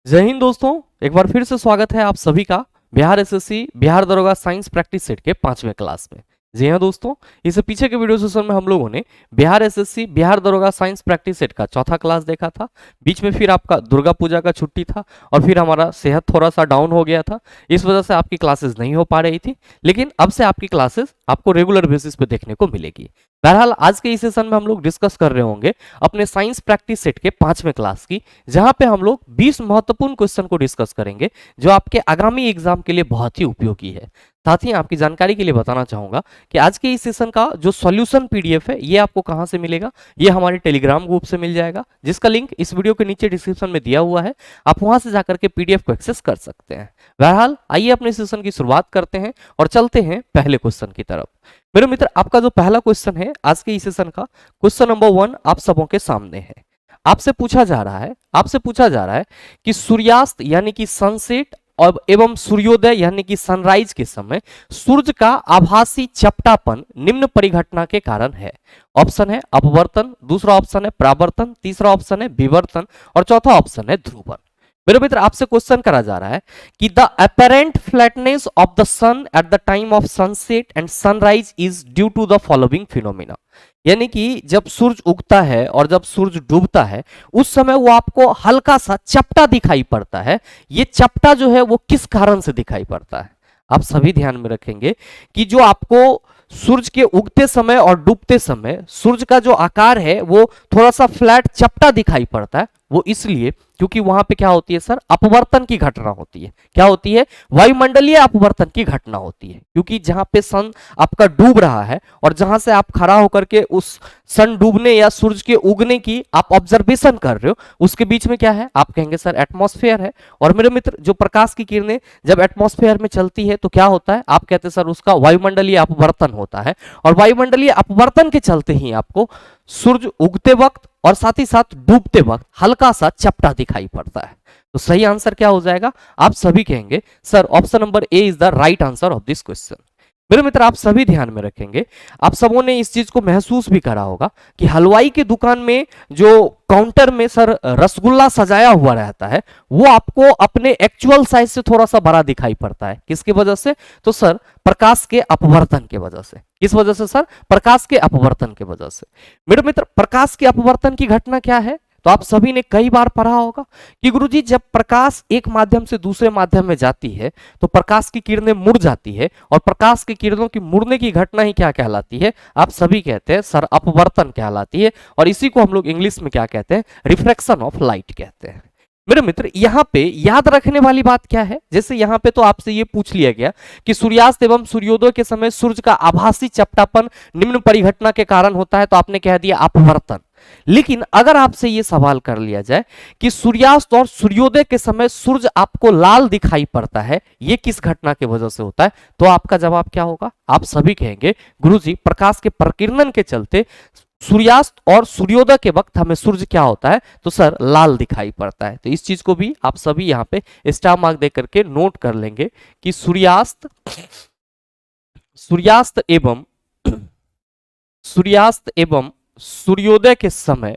जय हिंद दोस्तों, एक बार फिर से स्वागत है आप सभी का बिहार एसएससी बिहार दरोगा साइंस प्रैक्टिस सेट के 5वें क्लास में। जी हाँ दोस्तों, इससे पीछे के वीडियो सेशन में हम लोगों ने बिहार एसएससी बिहार दरोगा साइंस प्रैक्टिस सेट का चौथा क्लास देखा था। बीच में फिर आपका दुर्गा पूजा का छुट्टी था और फिर हमारा सेहत थोड़ा सा डाउन हो गया था, इस वजह से आपकी क्लासेस नहीं हो पा रही थी। लेकिन अब से आपकी क्लासेस आपको रेगुलर बेसिस पे देखने को मिलेगी। बहरहाल आज के इस सेशन में हम लोग डिस्कस कर रहे होंगे अपने साइंस प्रैक्टिस सेट के 5वें क्लास की, जहां पे हम लोग 20 महत्वपूर्ण क्वेश्चन को डिस्कस करेंगे जो आपके आगामी एग्जाम के लिए बहुत ही उपयोगी है। साथ ही आपकी जानकारी के लिए बताना चाहूंगा कि आज के इस सेशन का जो सॉल्यूशन पीडीएफ है ये आपको कहां से मिलेगा, ये हमारे टेलीग्राम ग्रुप से मिल जाएगा, जिसका लिंक इस वीडियो के नीचे डिस्क्रिप्शन में दिया हुआ है। आप वहां से जाकर के पीडीएफ को एक्सेस कर सकते हैं। बहरहाल आइए अपने सेशन की शुरुआत करते हैं और चलते हैं पहले क्वेश्चन की तरफ। मेरे मित्र, आपका जो पहला क्वेश्चन है आज के इस सेशन का, क्वेश्चन नंबर 1 आप सबों के सामने है। आपसे पूछा जा रहा है कि सूर्यास्त यानी कि सनसेट और एवं सूर्योदय यानी कि सनराइज के समय सूर्य का आभासी चपटापन निम्न परिघटना के कारण है। ऑप्शन है अपवर्तन, दूसरा ऑप्शन है परावर्तन, तीसरा ऑप्शन है विवर्तन और चौथा ऑप्शन है ध्रुवन। मेरे मित्र, आपसे क्वेश्चन करा जा रहा है कि the apparent flatness of the sun at the time of sunset and sunrise is due to the following phenomena. यानी कि जब सूरज उगता है और जब सूरज डूबता है उस समय वो आपको हल्का सा चपटा दिखाई पड़ता है। ये चपटा जो है वो किस कारण से दिखाई पड़ता है? आप सभी ध्यान में रखेंगे कि जो आपको सूरज के उगते समय और डूबते समय सूरज का जो आकार है वो थोड़ा सा फ्लैट चपटा दिखाई पड़ता है, वो इसलिए क्योंकि वहां पे क्या होती है सर, अपवर्तन की घटना होती है। क्या होती है? वायुमंडलीय अपवर्तन की घटना होती है। क्योंकि जहां पे सन आपका डूब रहा है और जहां से आप खड़ा होकर के उस सन डूबने या सूरज के उगने की आप ऑब्जर्वेशन कर रहे हो, उसके बीच में क्या है? आप कहेंगे सर एटमॉस्फेयर है। और मेरे मित्र, जो प्रकाश की किरणें जब एटमॉस्फेयर में चलती है तो क्या होता है? आप कहते हैं सर उसका वायुमंडलीय अपवर्तन होता है। और वायुमंडलीय अपवर्तन के चलते ही आपको सूरज उगते वक्त और साथ ही साथ डूबते वक्त हल्का सा चपटा दिखाई पड़ता है। तो सही आंसर क्या हो जाएगा? आप सभी कहेंगे sir option number A is the right answer of this question. मेरे मित्र, आप सभी ध्यान में रखेंगे, आप सबों ने इस चीज को महसूस भी करा होगा कि हलवाई की दुकान में जो काउंटर में सर रसगुल्ला सजाया हुआ रहता है वो आपको अपने एक्चुअल साइज से थोड़ा सा बड़ा दिखाई पड़ता है। किसकी वजह से? तो सर प्रकाश के अपवर्तन की वजह से। किस वजह से सर? प्रकाश के अपवर्तन की वजह से। मेरे मित्र, प्रकाश के अपवर्तन की घटना क्या है? तो आप सभी ने कई बार पढ़ा होगा कि गुरुजी जब प्रकाश एक माध्यम से दूसरे माध्यम में जाती है तो प्रकाश की किरणें मुड़ जाती है और प्रकाश की किरणों की मुड़ने की घटना ही क्या कहलाती है? आप सभी कहते हैं सर अपवर्तन कहलाती है। और इसी को हम लोग इंग्लिश में क्या कहते हैं? रिफ्रैक्शन ऑफ लाइट कहते हैं। मेरे मित्र, यहां पे याद रखने वाली बात क्या है? जैसे यहां पे तो आपसे ये पूछ लिया गया कि सूर्यास्त एवं सूर्योदय के समय सूर्य का आभासी चपटापन निम्न परिघटना के कारण होता है, तो आपने कह दिया अपवर्तन। लेकिन अगर आपसे ये सवाल कर लिया जाए कि सूर्यास्त और सूर्योदय के समय सूर्य आपको लाल दिखाई पड़ता है, ये किस घटना की वजह से होता है? तो आपका जवाब क्या होगा? आप सभी कहेंगे गुरुजी प्रकाश के प्रकीर्णन के चलते सूर्यास्त और सूर्योदय के वक्त हमें सूर्य क्या होता है? तो सर लाल दिखाई पड़ता है। तो इस चीज को भी आप सभी यहां पे स्टार मार्क दे करके नोट कर लेंगे कि सूर्यास्त एवं सूर्योदय के समय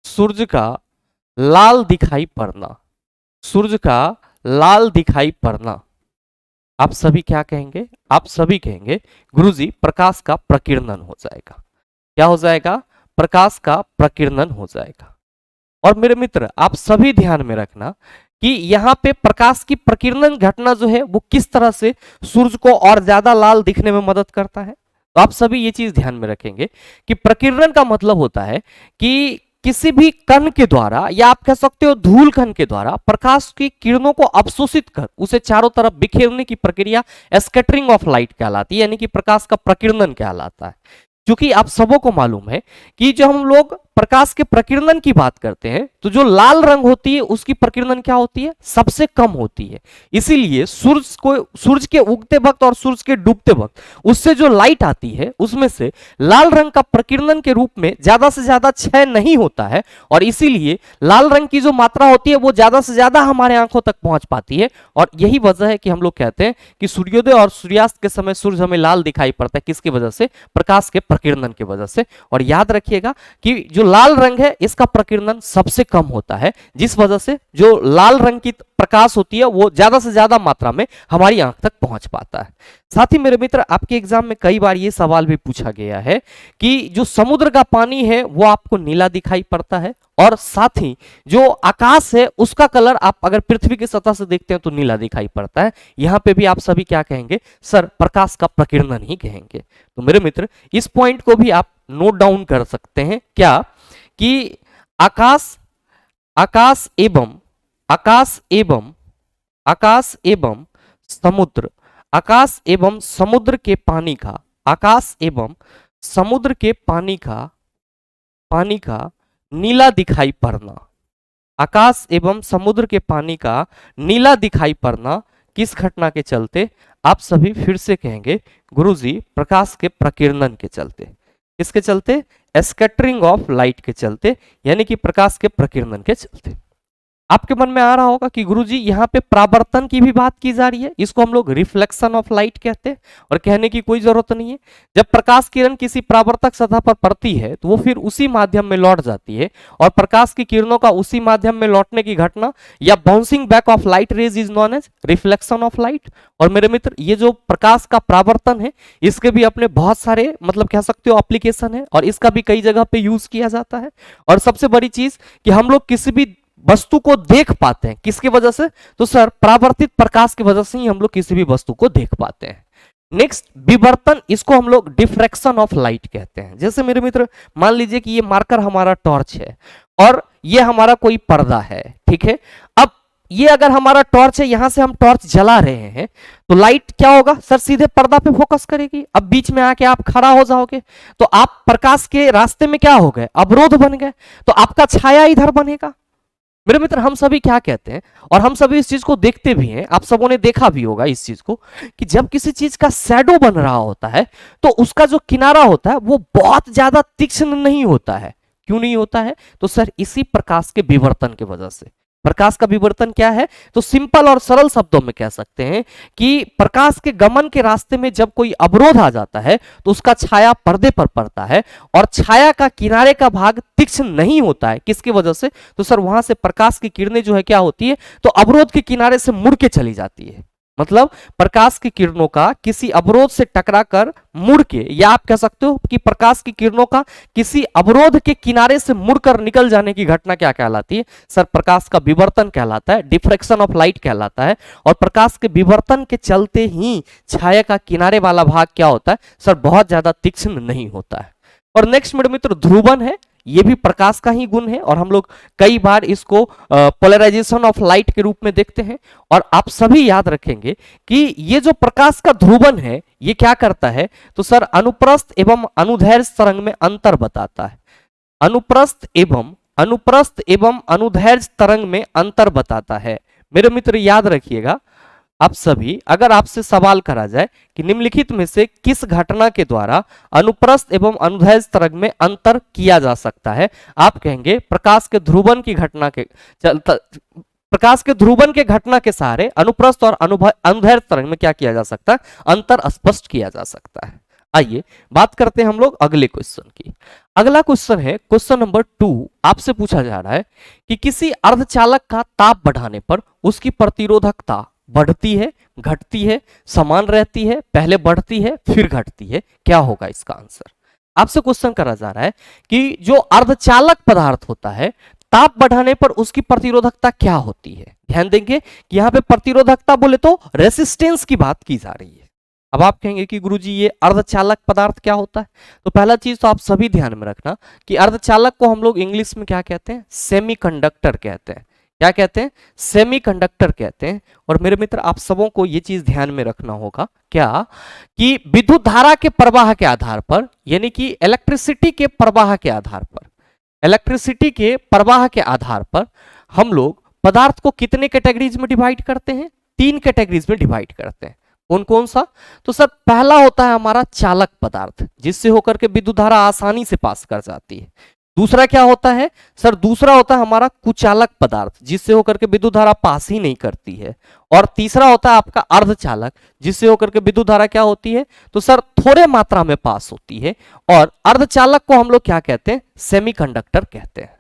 सूर्य का लाल दिखाई पड़ना, आप सभी क्या कहेंगे? आप सभी कहेंगे गुरुजी प्रकाश का प्रकीर्णन हो जाएगा। क्या हो जाएगा? प्रकाश का प्रकीर्णन हो जाएगा। और मेरे मित्र, आप सभी ध्यान में रखना कि यहां पे प्रकाश की प्रकीर्णन घटना जो है वो किस तरह से सूर्य को और ज्यादा लाल दिखने में मदद करता है। तो आप सभी ये चीज ध्यान में रखेंगे कि प्रकीर्णन का मतलब होता है कि किसी भी कण के द्वारा या आप कह सकते हो धूल कण के द्वारा प्रकाश की किरणों को अवशोषित कर उसे चारों तरफ बिखेरने की प्रक्रिया स्कैटरिंग ऑफ लाइट कहलाती है, यानी कि प्रकाश का प्रकीर्णन कहलाता है। क्योंकि आप सबों को मालूम है कि जब हम लोग प्रकाश के प्रकीर्णन की बात करते हैं तो जो लाल रंग होती है उसकी प्रकीर्णन क्या होती है, सबसे कम होती है। इसीलिए सूरज के उगते वक्त और सूरज के डूबते वक्त उससे जो लाइट आती है उसमें से लाल रंग का प्रकीर्णन के रूप में ज्यादा से ज्यादा क्षय नहीं होता है, और इसीलिए लाल रंग की जो मात्रा होती है वो ज्यादा से ज्यादा हमारे आंखों तक पहुंच पाती है। और यही वजह है कि हम लोग कहते हैं कि सूर्योदय और सूर्यास्त के समय सूरज हमें लाल दिखाई पड़ता है। किसकी वजह से, प्रकाश के प्रकीर्णन की वजह से। और याद रखिएगा कि जो लाल रंग है इसका प्रकीर्णन सबसे कम होता है, जिस वजह से जो लाल रंग की प्रकाश होती है वो ज्यादा से ज्यादा मात्रा में हमारी आंख तक पहुंच पाता है। साथ ही मेरे मित्र, आपके एग्जाम में कई बार ये सवाल भी पूछा गया है कि जो समुद्र का पानी है वो आपको नीला दिखाई पड़ता है, और साथ ही जो आकाश है उसका कलर आप अगर पृथ्वी की सतह से देखते हैं तो नीला दिखाई पड़ता है। यहां पे भी आप सभी क्या कहेंगे, सर प्रकाश का प्रकीर्णन ही कहेंगे। तो मेरे मित्र, इस पॉइंट को भी आप नोट डाउन कर सकते हैं क्या, कि आकाश एवं समुद्र के पानी का नीला दिखाई पड़ना, आकाश एवं समुद्र के पानी का नीला दिखाई पड़ना किस घटना के चलते, आप सभी फिर से कहेंगे गुरुजी प्रकाश के प्रकीर्णन के चलते। किसके चलते, स्कैटरिंग ऑफ लाइट के चलते, यानी कि प्रकाश के प्रकीर्णन के चलते। आपके मन में आ रहा होगा कि गुरुजी यहाँ पे परावर्तन की भी बात की जा रही है, इसको हम लोग रिफ्लेक्शन ऑफ लाइट कहते हैं, और कहने की कोई जरूरत नहीं है। जब प्रकाश किरण किसी परावर्तक सतह पर पड़ती है तो वो फिर उसी माध्यम में लौट जाती है, और प्रकाश की किरणों का उसी माध्यम में लौटने की घटना या bouncing back of light rays is known as reflection of light. और मेरे मित्र, ये जो प्रकाश का परावर्तन है इसके भी अपने बहुत सारे मतलब कह सकते हो एप्लीकेशन है, और इसका भी कई जगह पे यूज किया जाता है। और सबसे बड़ी चीज कि हम लोग किसी भी वस्तु को देख पाते हैं, किसकी वजह से, तो सर परावर्तित प्रकाश की वजह से ही हम लोग किसी भी वस्तु को देख पाते हैं। नेक्स्ट, विवर्तन, इसको हम लोग डिफ्रैक्शन ऑफ लाइट कहते हैं। जैसे मेरे मित्र, मान लीजिए कि ये मार्कर हमारा टॉर्च है और ये हमारा कोई पर्दा है, ठीक है। अब ये अगर हमारा टॉर्च है, यहां से हम टॉर्च जला रहे हैं तो लाइट क्या होगा, सर सीधे पर्दा पे फोकस करेगी। अब बीच में आके आप खड़ा हो जाओगे तो आप प्रकाश के रास्ते में क्या हो गए, अवरोध बन गए, तो आपका छाया इधर बनेगा। मेरे मित्र, हम सभी क्या कहते हैं, और हम सभी इस चीज को देखते भी हैं, आप सबों ने देखा भी होगा इस चीज को, कि जब किसी चीज का शैडो बन रहा होता है तो उसका जो किनारा होता है वो बहुत ज्यादा तीक्ष्ण नहीं होता है। क्यों नहीं होता है, तो सर इसी प्रकाश के विवर्तन की वजह से। प्रकाश का विवर्तन क्या है, तो सिंपल और सरल शब्दों में कह सकते हैं कि प्रकाश के गमन के रास्ते में जब कोई अवरोध आ जाता है तो उसका छाया पर्दे पर पड़ता है, और छाया का किनारे का भाग तीक्ष्ण नहीं होता है। किसकी वजह से, तो सर वहां से प्रकाश की किरणें जो है क्या होती है, तो अवरोध के किनारे से मुड़ के चली जाती है। मतलब प्रकाश की किरणों का किसी अवरोध से टकराकर मुड़ के, या आप कह सकते हो कि प्रकाश की किरणों का किसी अवरोध के किनारे से मुड़कर निकल जाने की घटना क्या कहलाती है, सर प्रकाश का विवर्तन कहलाता है, डिफ्रैक्शन ऑफ लाइट कहलाता है। और प्रकाश के विवर्तन के चलते ही छाया का किनारे वाला भाग क्या होता है, सर बहुत ज्यादा तीक्ष्ण नहीं होता है। और नेक्स्ट मेरे मित्र, ध्रुवन है, ये भी प्रकाश का ही गुण है, और हम लोग कई बार इसको पोलराइजेशन ऑफ लाइट के रूप में देखते हैं। और आप सभी याद रखेंगे कि ये जो प्रकाश का ध्रुवन है ये क्या करता है, तो सर अनुप्रस्थ एवं अनुदैर्घ्य तरंग में अंतर बताता है। अनुप्रस्थ एवं अनुदैर्घ्य तरंग में अंतर बताता है। मेरे मित्र याद रखिएगा, आप सभी, अगर आपसे सवाल करा जाए कि निम्नलिखित में से किस घटना के द्वारा अनुप्रस्थ एवं अनुदैर्घ्य तरंग में अंतर किया जा सकता है, आप कहेंगे प्रकाश के ध्रुवन की घटना के प्रकाश के ध्रुवन के घटना के सहारे अनुप्रस्थ और अनुदैर्घ्य तरंग में क्या किया जा सकता है, अंतर स्पष्ट किया जा सकता है। आइए बात करते हैं हम लोग अगले क्वेश्चन की। अगला क्वेश्चन है क्वेश्चन नंबर 2। आपसे पूछा जा रहा है कि किसी अर्धचालक का ताप बढ़ाने पर उसकी प्रतिरोधकता बढ़ती है, घटती है, समान रहती है, पहले बढ़ती है फिर घटती है, क्या होगा इसका आंसर। आपसे क्वेश्चन करा जा रहा है कि जो अर्धचालक पदार्थ होता है ताप बढ़ाने पर उसकी प्रतिरोधकता क्या होती है। ध्यान देंगे कि यहां पे प्रतिरोधकता बोले तो रेसिस्टेंस की बात की जा रही है। अब आप कहेंगे कि गुरुजी ये अर्धचालक पदार्थ क्या होता है, तो पहला चीज तो आप सभी ध्यान में रखना कि अर्धचालक को हम लोग इंग्लिश में क्या कहते हैं, सेमीकंडक्टर कहते हैं। क्या कहते हैं, सेमीकंडक्टर कहते हैं। और मेरे मित्र, आप सबों को ये चीज ध्यान में रखना होगा क्या, कि विद्युत धारा के प्रवाह के आधार पर, यानी कि इलेक्ट्रिसिटी के प्रवाह के आधार पर इलेक्ट्रिसिटी के प्रवाह के आधार पर हम लोग पदार्थ को कितने कैटेगरीज में डिवाइड करते हैं? 3 कैटेगरीज में डिवाइड करते हैं। कौन कौन सा? तो सर पहला होता है हमारा चालक पदार्थ, जिससे होकर के विद्युत धारा आसानी से पास कर जाती है। दूसरा क्या होता है सर? दूसरा होता है हमारा कुचालक पदार्थ, जिससे होकर के विद्युत धारा पास ही नहीं करती है। और तीसरा होता है आपका अर्धचालक, जिससे होकर के विद्युत धारा क्या होती है? तो सर थोड़े मात्रा में पास होती है। और अर्धचालक को हम लोग क्या कहते हैं? सेमीकंडक्टर कहते हैं।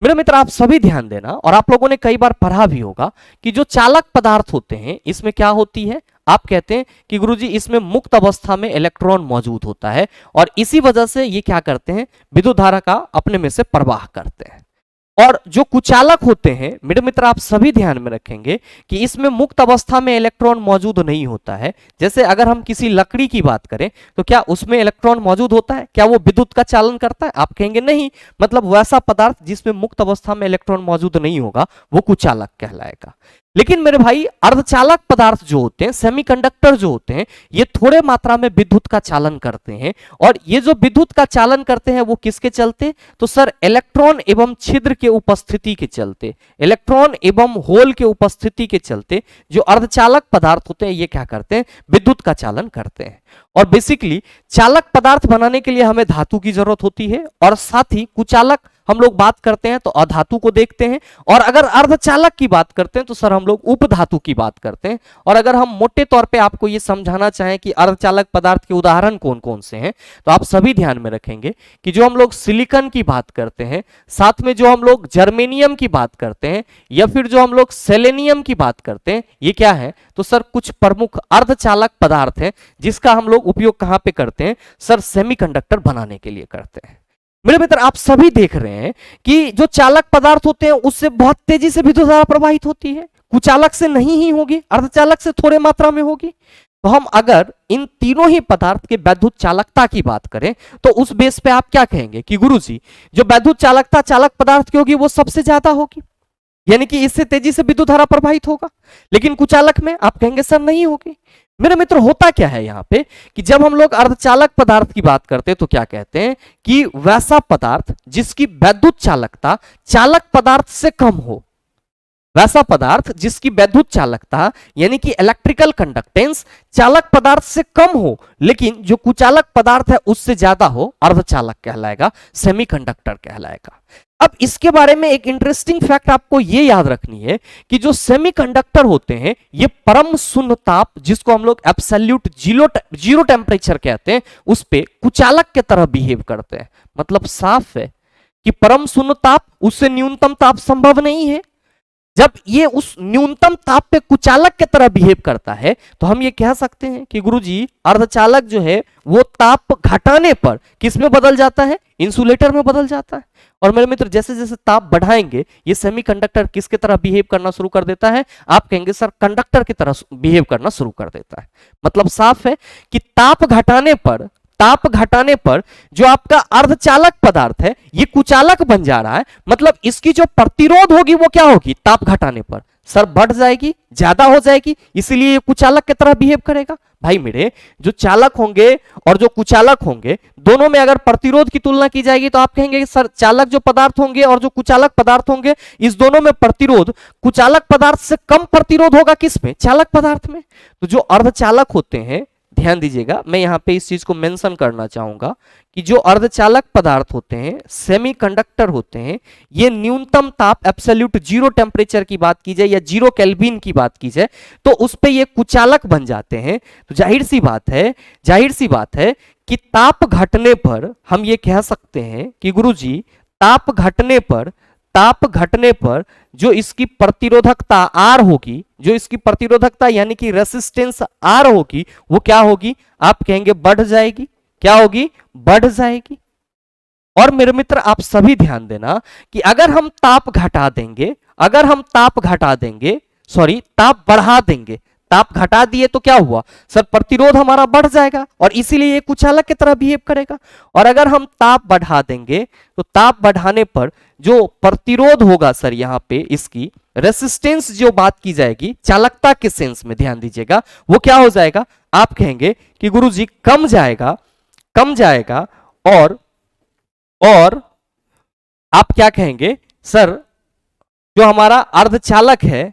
मेरे मित्र आप सभी ध्यान देना, और आप लोगों ने कई बार पढ़ा भी होगा कि जो चालक पदार्थ होते हैं इसमें क्या होती है? आप कहते हैं कि गुरुजी इसमें मुक्त अवस्था में इलेक्ट्रॉन मौजूद होता है, और इसी वजह से ये क्या करते हैं? विद्युत धारा का अपने में से प्रवाह करते हैं। और जो कुचालक होते हैं मेरे मित्र आप सभी ध्यान में रखेंगे कि इसमें मुक्त अवस्था में इलेक्ट्रॉन मौजूद नहीं होता है। जैसे अगर हम किसी लकड़ी की बात करें तो क्या उसमें इलेक्ट्रॉन मौजूद होता है? क्या वो विद्युत का चालन करता है? आप कहेंगे नहीं। मतलब वैसा पदार्थ जिसमें मुक्त अवस्था में इलेक्ट्रॉन मौजूद नहीं होगा वो कुचालक कहलाएगा। लेकिन मेरे भाई अर्धचालक पदार्थ जो होते हैं, सेमीकंडक्टर जो होते हैं, ये थोड़े मात्रा में विद्युत का चालन करते हैं। और ये जो विद्युत का चालन करते हैं वो किसके चलते? तो सर इलेक्ट्रॉन एवं छिद्र के उपस्थिति के चलते, इलेक्ट्रॉन एवं होल के उपस्थिति के चलते जो अर्धचालक पदार्थ होते हैं ये क्या करते हैं? विद्युत का चालन करते हैं। और बेसिकली चालक पदार्थ बनाने के लिए हमें धातु की जरूरत होती है, और साथ ही कुचालक हम लोग बात करते हैं तो अधातु को देखते हैं। और अगर अर्धचालक की बात करते हैं तो सर हम लोग उपधातु की बात करते हैं। और अगर हम मोटे तौर पे आपको ये समझाना चाहें कि अर्धचालक पदार्थ के उदाहरण कौन कौन से हैं, तो आप सभी ध्यान में रखेंगे कि जो हम लोग सिलिकॉन की बात करते हैं, साथ में जो हम लोग जर्मेनियम की बात करते हैं, या फिर जो हम लोग सेलेनियम की बात करते हैं, ये क्या है? तो सर कुछ प्रमुख अर्धचालक पदार्थ हैं जिसका हम लोग उपयोग कहां पे करते हैं? सर सेमीकंडक्टर बनाने के लिए करते हैं। मेरे मित्र आप सभी देख रहे हैं कि जो चालक पदार्थ होते हैं उससे बहुत तेजी से विद्युत धारा प्रवाहित होती है, कुचालक से नहीं ही होगी, अर्धचालक से थोड़े मात्रा में होगी। तो हम अगर इन तीनों ही पदार्थ के वैद्युत चालकता की बात करें तो उस बेस पे आप क्या कहेंगे कि गुरुजी जो वैद्युत चालकता चालक पदार्थ की होगी वो सबसे ज्यादा होगी, यानी कि इससे तेजी से विद्युत धारा प्रवाहित होगा। लेकिन कुचालक में आप कहेंगे सर नहीं होगी। मेरे मित्र होता क्या है यहाँ पे कि जब हम लोग अर्धचालक पदार्थ की बात करते हैं तो क्या कहते हैं कि वैसा पदार्थ जिसकी वैद्युत चालकता चालक पदार्थ से कम हो, वैसा पदार्थ जिसकी वैद्युत चालकता यानी कि इलेक्ट्रिकल कंडक्टेंस चालक पदार्थ से कम हो लेकिन जो कुचालक पदार्थ है उससे ज्यादा हो, अर्धचालक कहलाएगा, सेमीकंडक्टर कहलाएगा। अब इसके बारे में एक इंटरेस्टिंग फैक्ट आपको ये याद रखनी है कि जो सेमीकंडक्टर होते हैं ये परम शून्य ताप, जिसको हम लोग एब्सोल्यूट जीरो टेम्परेचर कहते हैं, उस पे कुचालक के तरह बिहेव करते हैं। मतलब साफ है कि परम शून्य ताप उससे न्यूनतम ताप संभव नहीं है। जब ये उस न्यूनतम ताप पे कुचालक की तरह बिहेव करता है तो हम ये कह सकते हैं कि गुरुजी अर्धचालक जो है वो ताप घटाने पर किस में बदल जाता है? इंसुलेटर में बदल जाता है। और मेरे मित्र जैसे जैसे ताप बढ़ाएंगे ये सेमीकंडक्टर किसके तरह बिहेव करना शुरू कर देता है? आप कहेंगे सर कंडक्टर की तरह बिहेव करना शुरू कर देता है। मतलब साफ है कि ताप घटाने पर जो आपका अर्धचालक पदार्थ है ये कुचालक बन जा रहा है। मतलब इसकी जो प्रतिरोध होगी वो क्या होगी? ताप घटाने पर सर बढ़ जाएगी, ज्यादा हो जाएगी, इसीलिए ये कुचालक की तरह बिहेव करेगा। भाई मेरे जो चालक होंगे और जो कुचालक होंगे दोनों में अगर प्रतिरोध की तुलना की जाएगी तो आप कहेंगे सर चालक जो पदार्थ होंगे और जो कुचालक पदार्थ होंगे इस दोनों में प्रतिरोध कुचालक पदार्थ से कम प्रतिरोध होगा किसमें? चालक पदार्थ में। तो जो अर्धचालक होते हैं, ध्यान दीजिएगा, मैं यहां पे इस चीज को मेंशन करना चाहूंगा कि जो अर्धचालक पदार्थ होते हैं, सेमीकंडक्टर होते हैं, ये न्यूनतम ताप एब्सोल्यूट जीरो टेम्परेचर की बात की जाए या जीरो केल्विन की बात की जाए तो उस पे ये कुचालक बन जाते हैं। तो जाहिर सी बात है कि ताप घटने पर हम ये कह सकते हैं कि गुरुजी ताप घटने पर जो इसकी प्रतिरोधकता आर होगी, जो इसकी प्रतिरोधकता यानी कि रेसिस्टेंस आर होगी वो क्या होगी? आप कहेंगे बढ़ जाएगी। क्या होगी? बढ़ जाएगी। और मेरे मित्र आप सभी ध्यान देना कि अगर हम ताप बढ़ा देंगे, ताप घटा दिए तो क्या हुआ सर? प्रतिरोध हमारा बढ़ जाएगा और इसीलिए ये कुचालक की तरह बिहेव करेगा। और अगर हम ताप बढ़ा देंगे तो ताप बढ़ाने पर जो प्रतिरोध होगा सर यहाँ पे इसकी रेसिस्टेंस जो बात की जाएगी चालकता के सेंस में, ध्यान दीजिएगा, वो क्या हो जाएगा? आप कहेंगे कि गुरुजी कम जाएगा और आप क्या कहेंगे सर, जो हमारा अर्धचालक है,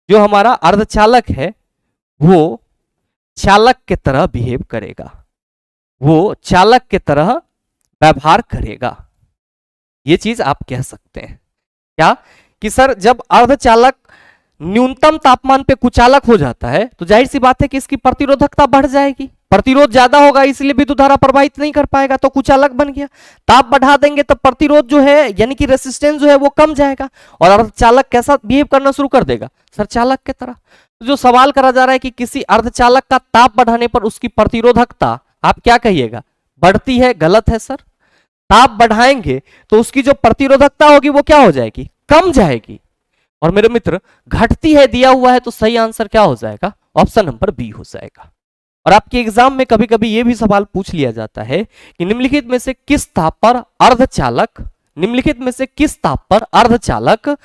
जो हमारा अर्धचालक है वो चालक की तरह बिहेव करेगा, वो चालक की तरह व्यवहार करेगा। ये चीज आप कह सकते हैं क्या कि सर जब अर्धचालक न्यूनतम तापमान पे कुचालक हो जाता है तो जाहिर सी बात है कि इसकी प्रतिरोधकता बढ़ जाएगी, प्रतिरोध ज्यादा होगा इसलिए विद्युत धारा प्रवाहित नहीं कर पाएगा तो कुचालक बन गया। ताप बढ़ा देंगे तो प्रतिरोध जो है यानी कि रेसिस्टेंस जो है वो कम जाएगा और अर्धचालक कैसा बिहेव करना शुरू कर देगा सर, चालक की तरह। तो जो सवाल करा जा रहा है कि किसी अर्धचालक का ताप बढ़ाने पर उसकी प्रतिरोधकता आप क्या कहिएगा, बढ़ती है, गलत है सर। ताप बढ़ाएंगे तो उसकी जो प्रतिरोधकता होगी वो क्या हो जाएगी, कम जाएगी। और मेरे मित्र घटती है दिया हुआ है तो सही आंसर क्या हो जाएगा, ऑप्शन नंबर बी हो जाएगा। और आपके एग्जाम में कभी कभी यह भी सवाल पूछ लिया जाता है कि निम्नलिखित में से किस ताप पर अर्धचालक, निम्नलिखित में से किस ताप पर अर्धचालक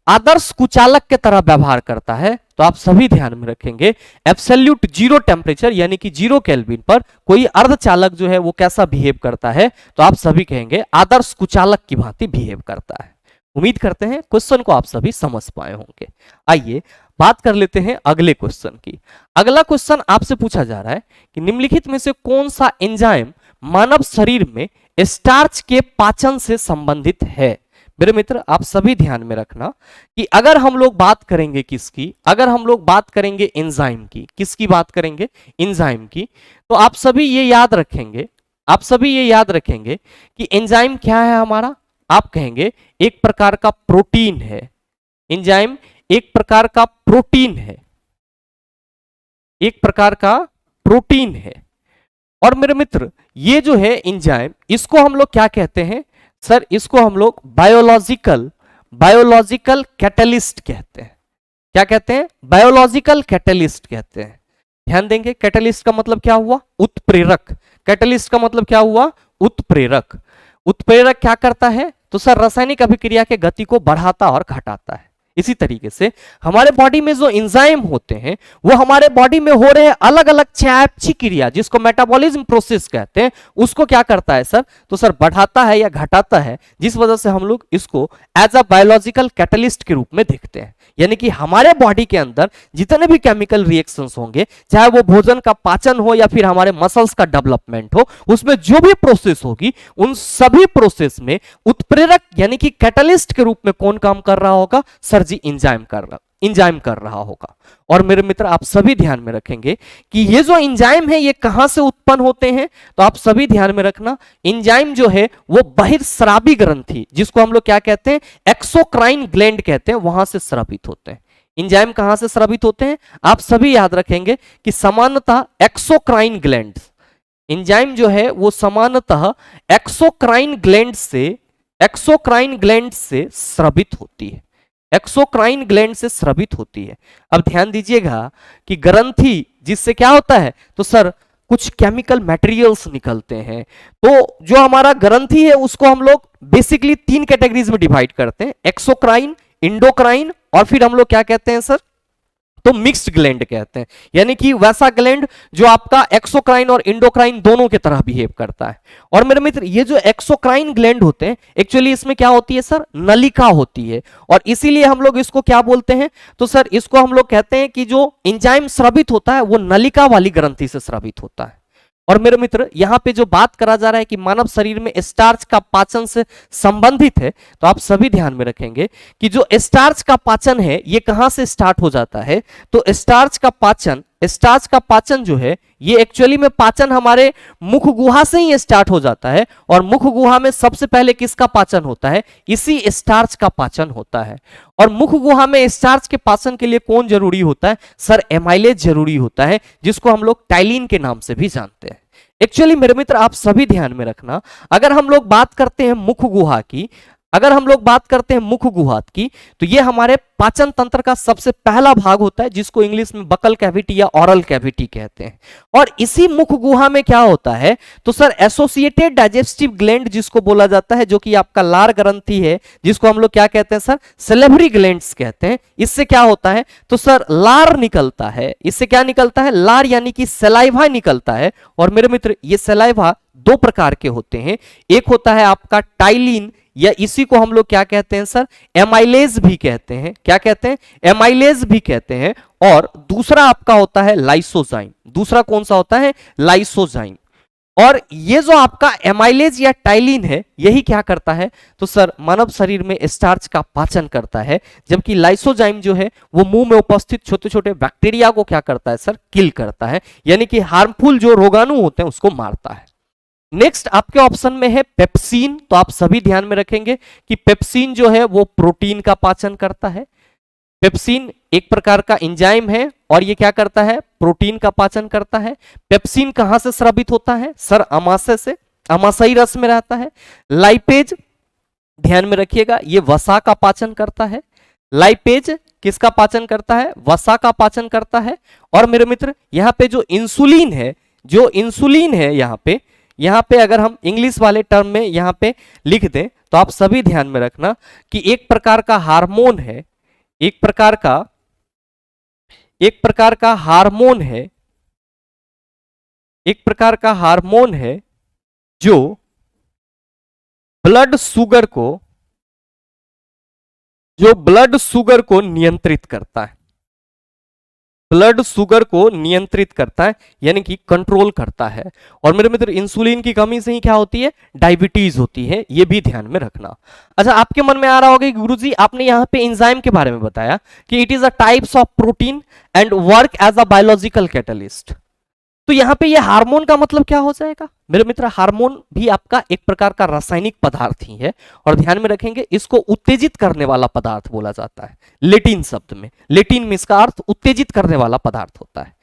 आदर्श कुचालक के तरह व्यवहार करता है। तो आप सभी ध्यान में रखेंगे एब्सोल्यूट जीरो टेम्परेचर यानी कि 0 केल्विन पर कोई अर्धचालक जो है वो कैसा बिहेव करता है, तो आप सभी कहेंगे आदर्श कुचालक की भांति बिहेव करता है। उम्मीद करते हैं क्वेश्चन को आप सभी समझ पाए होंगे। आइए बात कर लेते हैं अगले क्वेश्चन की। अगला क्वेश्चन आपसे पूछा जा रहा है कि निम्नलिखित में से कौन सा एंजाइम मानव शरीर में स्टार्च के पाचन से संबंधित है। मेरे मित्र आप सभी ध्यान में रखना कि अगर हम लोग बात करेंगे किसकी, अगर हम लोग बात करेंगे एंजाइम की, किसकी बात करेंगे, एंजाइम की, तो आप सभी ये याद रखेंगे, आप सभी ये याद रखेंगे कि एंजाइम क्या है हमारा, आप कहेंगे एक प्रकार का प्रोटीन है। एंजाइम एक प्रकार का प्रोटीन है, एक प्रकार का प्रोटीन है। और मेरे मित्र ये जो है एंजाइम, इसको हम लोग क्या कहते हैं सर, इसको हम लोग बायोलॉजिकल कैटलिस्ट कहते हैं। क्या कहते हैं, बायोलॉजिकल कैटलिस्ट कहते हैं। ध्यान देंगे कैटलिस्ट का मतलब क्या हुआ, उत्प्रेरक। कैटलिस्ट का मतलब क्या हुआ, उत्प्रेरक। उत्प्रेरक क्या करता है, तो सर रासायनिक अभिक्रिया के गति को बढ़ाता और घटाता है। इसी तरीके से हमारे बॉडी में जो एंजाइम होते हैं वो हमारे बॉडी में हो रहे अलग अलग चयापचय क्रिया जिसको मेटाबॉलिज्म प्रोसेस कहते हैं, उसको क्या करता है सर, तो सर बढ़ाता है या घटाता है, जिस वजह से हम लोग इसको एज अ बायोलॉजिकल कैटलिस्ट के रूप में देखते हैं। यानी कि हमारे बॉडी के अंदर जितने भी केमिकल रिएक्शंस होंगे, चाहे वो भोजन का पाचन हो या फिर हमारे मसल्स का डेवलपमेंट हो, उसमें जो भी प्रोसेस होगी उन सभी प्रोसेस में उत्प्रेरक यानी कि कैटलिस्ट के रूप में कौन काम कर रहा होगा सर जी, एंजाइम कर रहा होगा। और मेरे मित्र आप सभी ध्यान में रखेंगे कि ये जो एंजाइम है ये कहां से उत्पन्न होते हैं, तो आप सभी ध्यान में रखना एंजाइम जो है वो बहिर्स्रावी ग्रंथि जिसको हम लोग क्या कहते हैं, एक्सोक्राइन ग्लैंड कहते हैं, वहां से स्रावित होते हैं। एंजाइम कहां से स्रावित होते हैं, आप सभी याद रखेंगे कि सामान्यतः एक्सोक्राइन ग्लैंड, एंजाइम जो है वो सामान्यतः एक्सोक्राइन ग्लैंड से स्रावित होती है, एक्सोक्राइन ग्लैंड से स्रावित होती है। अब ध्यान दीजिएगा कि ग्रंथि जिससे क्या होता है, तो सर कुछ केमिकल मटेरियल्स निकलते हैं। तो जो हमारा ग्रंथि है उसको हम लोग बेसिकली 3 कैटेगरीज में डिवाइड करते हैं, एक्सोक्राइन, इंडोक्राइन और फिर हम लोग क्या कहते हैं सर, तो मिक्स्ड ग्लैंड कहते हैं। यानी कि वैसा ग्लैंड जो आपका एक्सोक्राइन और इंडोक्राइन दोनों की तरह बिहेव करता है। और मेरे मित्र ये जो एक्सोक्राइन ग्लैंड होते हैं एक्चुअली इसमें क्या होती है सर, नलिका होती है, और इसीलिए हम लोग इसको क्या बोलते हैं, तो सर इसको हम लोग कहते हैं कि जो एंजाइम स्रावित होता है वो नलिका वाली ग्रंथि से स्रावित होता है। और मेरे मित्र यहां पे जो बात करा जा रहा है कि मानव शरीर में स्टार्च का पाचन से संबंधित है, तो आप सभी ध्यान में रखेंगे कि जो स्टार्च का पाचन है ये कहां से स्टार्ट हो जाता है, तो स्टार्च का पाचन जो है ये एक्चुअली में पाचन हमारे मुख गुहा से ही स्टार्ट हो जाता है। और मुख गुहा में सबसे पहले किसका पाचन होता है, इसी स्टार्च का पाचन होता है। और मुख गुहा में स्टार्च के पाचन के लिए कौन जरूरी होता है सर, एमाइलेज जरूरी होता है, जिसको हम लोग टाइलिन के नाम से भी जानते हैं। एक्चुअली मेरे मित्र आप सभी ध्यान में रखना, अगर हम लोग बात करते हैं मुख गुहा की, तो ये हमारे पाचन तंत्र का सबसे पहला भाग होता है जिसको इंग्लिश में बकल कैविटी या ऑरल कैविटी कहते हैं। और इसी मुख गुहा में क्या होता है, तो सर एसोसिएटेड डाइजेस्टिव ग्लैंड जिसको बोला जाता है, जो कि आपका लार ग्रंथि है, जिसको हम लोग क्या कहते हैं सर, सेलेवरी ग्लैंड्स कहते हैं। इससे क्या होता है, तो सर लार निकलता है। इससे क्या निकलता है, लार यानी कि सलाइवा निकलता है। और मेरे मित्र ये सलाइवा दो प्रकार के होते हैं। एक होता है आपका टाइलिन, या इसी को हम लोग क्या कहते हैं सर, एमाइलेज भी कहते हैं। क्या कहते हैं, एमाइलेज भी कहते हैं। और दूसरा आपका होता है लाइसोजाइम। दूसरा कौन सा होता है, लाइसोजाइम। और ये जो आपका एमाइलेज या टाइलिन है, यही क्या करता है, तो सर मानव शरीर में स्टार्च का पाचन करता है, जबकि लाइसोजाइम जो है वो मुंह में उपस्थित छोटे छोटे बैक्टीरिया को क्या करता है सर, किल करता है, यानी कि हार्मफुल जो रोगाणु होते हैं उसको मारता है। नेक्स्ट आपके ऑप्शन में है पेप्सिन। तो आप सभी ध्यान में रखेंगे कि पेप्सिन जो है वो प्रोटीन का पाचन करता है। पेप्सिन एक प्रकार का एंजाइम है और ये क्या करता है, प्रोटीन का पाचन करता है। पेप्सिन कहां से स्रावित होता है सर, अमाशय से, अमाशयी रस में रहता है। लाइपेज ध्यान में रखिएगा, ये वसा का पाचन करता है। लाइपेज किसका पाचन करता है, वसा का पाचन करता है। और मेरे मित्र यहां पे जो इंसुलिन है, जो इंसुलिन है यहां पे अगर हम इंग्लिश वाले टर्म में यहां पे लिख दें तो आप सभी ध्यान में रखना कि एक प्रकार का हार्मोन है, एक प्रकार का हार्मोन है, एक प्रकार का हार्मोन है जो ब्लड शुगर को नियंत्रित करता है, ब्लड शुगर को नियंत्रित करता है, यानी कि कंट्रोल करता है। और मेरे मित्र इंसुलिन की कमी से ही क्या होती है, डायबिटीज होती है, ये भी ध्यान में रखना। अच्छा, आपके मन में आ रहा होगा कि गुरुजी आपने यहाँ पे एंजाइम के बारे में बताया कि it is a types of protein and work as a biological catalyst, तो यहाँ पे ये हार्मोन का मतलब क्या हो जाएगा मेरे मित्र, हार्मोन भी आपका एक प्रकार का रासायनिक पदार्थ ही है। और ध्यान में रखेंगे इसको उत्तेजित करने वाला पदार्थ बोला जाता है, लेटिन शब्द में। लेटिन में इसका अर्थ उत्तेजित करने वाला पदार्थ होता है।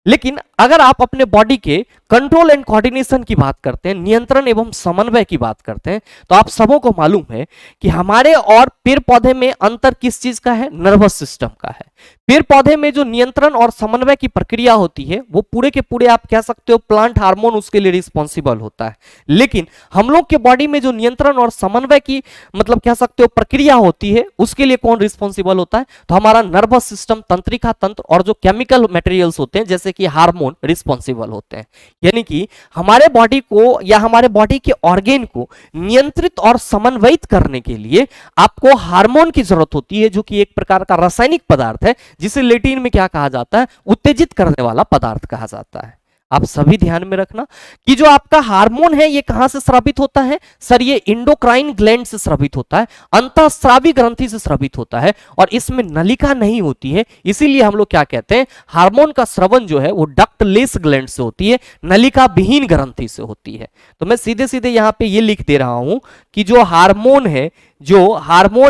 लेकिन अगर आप अपने बॉडी के कंट्रोल एंड कोऑर्डिनेशन की बात करते हैं, नियंत्रण एवं समन्वय की बात करते हैं, तो आप सबों को मालूम है कि हमारे और पेड़ पौधे में अंतर किस चीज का है, नर्वस सिस्टम का है। पेड़ पौधे में जो नियंत्रण और समन्वय की प्रक्रिया होती है वो पूरे के पूरे आप कह सकते हो प्लांट हार्मोन उसके लिए रिस्पॉन्सिबल होता है। लेकिन हम लोग के बॉडी में जो नियंत्रण और समन्वय की मतलब कह सकते हो प्रक्रिया होती है उसके लिए कौन रिस्पॉन्सिबल होता है, तो हमारा नर्वस सिस्टम, तंत्रिका तंत्र और जो केमिकल मटेरियल्स होते हैं जैसे कि हार्मोन रिस्पॉन्सिबल होते हैं। यानी कि हमारे बॉडी को या हमारे बॉडी के ऑर्गेन को नियंत्रित और समन्वयित करने के लिए आपको हार्मोन की जरूरत होती है, जो कि एक प्रकार का रासायनिक पदार्थ है जिसे लैटिन में क्या कहा जाता है, उत्तेजित करने वाला पदार्थ कहा जाता है। आप सभी ध्यान में रखना कि जो आपका हार्मोन है ये कहां से स्रावित होता है सर, ये इंडोक्राइन ग्लैंड से स्रावित होता है, अंतःस्रावी ग्रंथि से स्रावित होता है और इसमें नलिका नहीं होती है। इसीलिए हम लोग क्या कहते हैं, हार्मोन का स्रवन जो है वो डक्टलेस ग्लैंड से होती है, नलिका विहीन ग्रंथि से होती है। तो मैं सीधे सीधे यहां पे ये लिख दे रहा हूं कि जो हार्मोन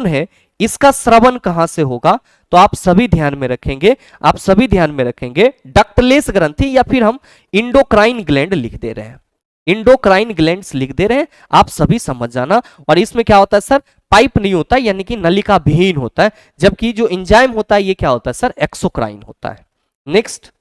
है इसका स्रवन कहां से होगा, तो आप सभी ध्यान में रखेंगे डक्टलेस ग्रंथि, या फिर हम इंडोक्राइन ग्लैंड लिख दे रहे हैं, इंडोक्राइन ग्लैंड्स लिख दे रहे हैं, आप सभी समझ जाना। और इसमें क्या होता है सर, पाइप नहीं होता, यानी कि नलिका विहीन होता है, जबकि जो एंजाइम होता है ये क्या होता है सर, एक्सोक्राइन होता है। नेक्स्ट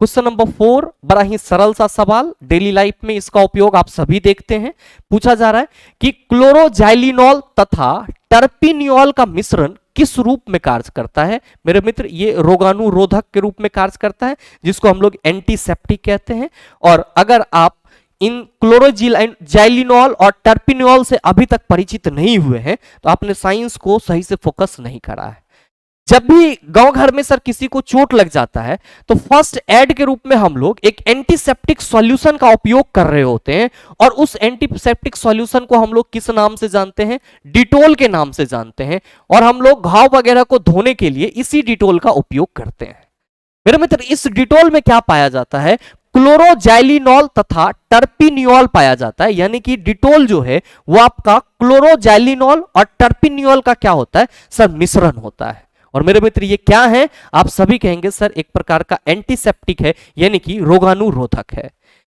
क्वेश्चन नंबर 4, बड़ा ही सरल सा सवाल, डेली लाइफ में इसका उपयोग आप सभी देखते हैं। पूछा जा रहा है कि क्लोरोजाइलिनॉल तथा टर्पिनियोल का मिश्रण किस रूप में कार्य करता है मेरे मित्र, ये रोगाणुरोधक के रूप में कार्य करता है, जिसको हम लोग एंटीसेप्टिक कहते हैं। और अगर आप इन क्लोरोजाइलिनॉल और टर्पिनियोल से अभी तक परिचित नहीं हुए हैं तो आपने साइंस को सही से फोकस नहीं करा है। जब भी गांव घर में सर किसी को चोट लग जाता है तो फर्स्ट एड के रूप में हम लोग एक एंटीसेप्टिक सॉल्यूशन का उपयोग कर रहे होते हैं, और उस एंटीसेप्टिक सॉल्यूशन को हम लोग किस नाम से जानते हैं, डिटोल के नाम से जानते हैं। और हम लोग घाव वगैरह को धोने के लिए इसी डिटोल का उपयोग करते हैं। मेरे मित्र इस डिटोल में क्या पाया जाता है, क्लोरोजाइलिनॉल तथा टर्पिनियोल पाया जाता है, यानी कि डिटोल जो है वो आपका क्लोरोजाइलिनॉल और टर्पिनियोल का क्या होता है सर, मिश्रण होता है। और मेरे मित्र ये क्या है, आप सभी कहेंगे सर एक प्रकार का एंटीसेप्टिक है, यानी कि रोगाणुरोधक है।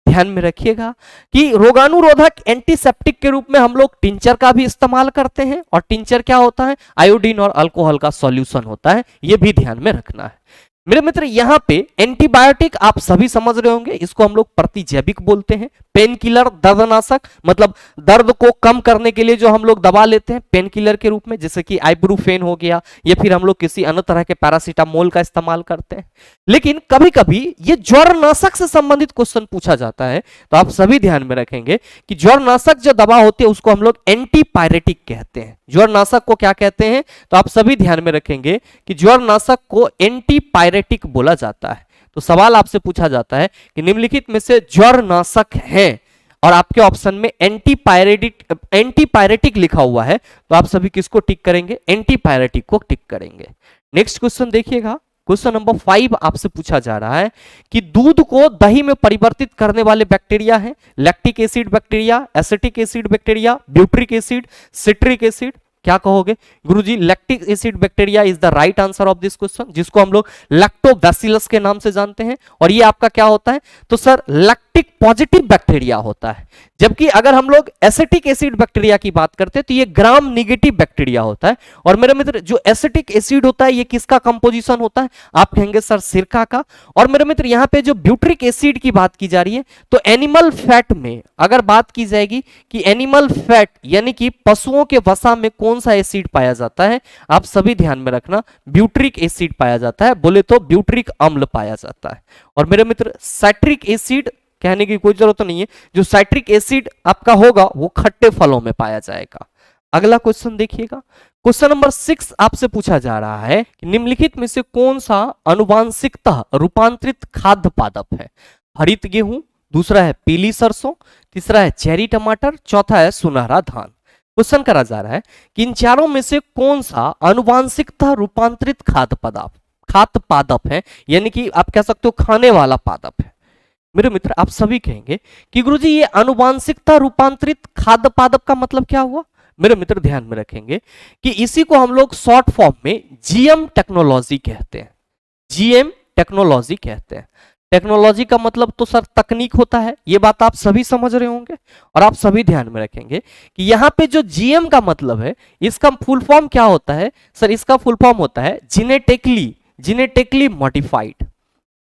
ध्यान में रखिएगा कि रोगाणुरोधक एंटीसेप्टिक के रूप में हम लोग टिंचर का भी इस्तेमाल करते हैं, और टिंचर क्या होता है, आयोडीन और अल्कोहल का सॉल्यूशन होता है, ये भी ध्यान में रखना है। मेरे मित्र यहाँ पे एंटीबायोटिक आप सभी समझ रहे होंगे, इसको हम लोग प्रतिजैविक बोलते हैं। पेन किलर दर्दनाशक, मतलब दर्द को कम करने के लिए जो हम लोग दवा लेते हैं पेन किलर के रूप में, जैसे कि आइब्रूफेन हो गया, या फिर हम लोग किसी अन्य तरह के पैरासीटामोल का इस्तेमाल करते हैं। लेकिन कभी कभी ये ज्वरनाशक से संबंधित क्वेश्चन पूछा जाता है, तो आप सभी ध्यान में रखेंगे कि ज्वरनाशक जो दवा होती है उसको हम लोग एंटीपायरेटिक कहते हैं। ज्वरनाशक को क्या कहते हैं, तो आप सभी ध्यान में रखेंगे कि ज्वरनाशक को एंटीपायरेटिक बोला जाता है। तो सवाल आपसे पूछा जाता है कि निम्नलिखित में से ज्वरनाशक है, और आपके ऑप्शन में एंटीपायरेटिक लिखा हुआ है, तो आप सभी किसको टिक करेंगे, एंटीपायरेटिक को टिक करेंगे। नेक्स्ट क्वेश्चन देखिएगा, क्वेश्चन नंबर 5 आपसे पूछा जा रहा है कि दूध को दही में परिवर्तित करने वाले बैक्टीरिया हैं lactic acid bacteria, acetic acid bacteria, butyric acid, citric acid. क्या कहोगे गुरुजी, lactic acid bacteria is the right answer of this question, जिसको हम लोग लैक्टोबैसिलस के नाम से जानते हैं। और ये आपका क्या होता है, तो सर लैक्टिक पॉजिटिव बैक्टीरिया होता है। जबकि अगर हम लोग एसिटिक एसिड बैक्टीरिया की बात करते हैं तो ये ग्राम निगेटिव बैक्टीरिया होता है। और मेरे मित्र जो एसिटिक एसिड होता है ये किसका कंपोजिशन होता है, आप कहेंगे सर सिरका का। और मेरे मित्र यहाँ पे जो ब्यूट्रिक एसिड की बात की जा रही है, तो एनिमल फैट में अगर बात की जाएगी कि एनिमल फैट यानी कि पशुओं के वसा में कौन सा एसिड पाया जाता है, आप सभी ध्यान में रखना ब्यूट्रिक एसिड पाया जाता है, बोले तो ब्यूट्रिक अम्ल पाया जाता है। और मेरे मित्र साइट्रिक एसिड कहने की कोई जरूरत नहीं है, जो साइट्रिक एसिड आपका होगा वो खट्टे फलों में पाया जाएगा। अगला क्वेश्चन देखिएगा, क्वेश्चन नंबर 6 आपसे पूछा जा रहा है कि निम्नलिखित में से कौन सा आनुवांशिकतः रूपांतरित खाद्य पादप है। हरित गेहूं, दूसरा है पीली सरसों, तीसरा है चेरी टमाटर, चौथा है सुनहरा धान। क्वेश्चन करा जा रहा है कि इन चारों में से कौन सा आनुवांशिकतः रूपांतरित खाद्य पादप है, यानी कि आप कह सकते हो खाने वाला पादप है। मेरे मित्र आप सभी कहेंगे कि गुरुजी ये आनुवांशिकता रूपांतरित खाद्य पादप का मतलब क्या हुआ। मेरे मित्र ध्यान में रखेंगे कि इसी को हम लोग शॉर्ट फॉर्म में जीएम टेक्नोलॉजी कहते हैं। जीएम टेक्नोलॉजी कहते हैं। टेक्नोलॉजी का मतलब तो सर तकनीक होता है, ये बात आप सभी समझ रहे होंगे। और आप सभी ध्यान में रखेंगे कि यहाँ पे जो जीएम का मतलब है इसका फुल फॉर्म क्या होता है सर, इसका फुल फॉर्म होता है जेनेटिकली मॉडिफाइड।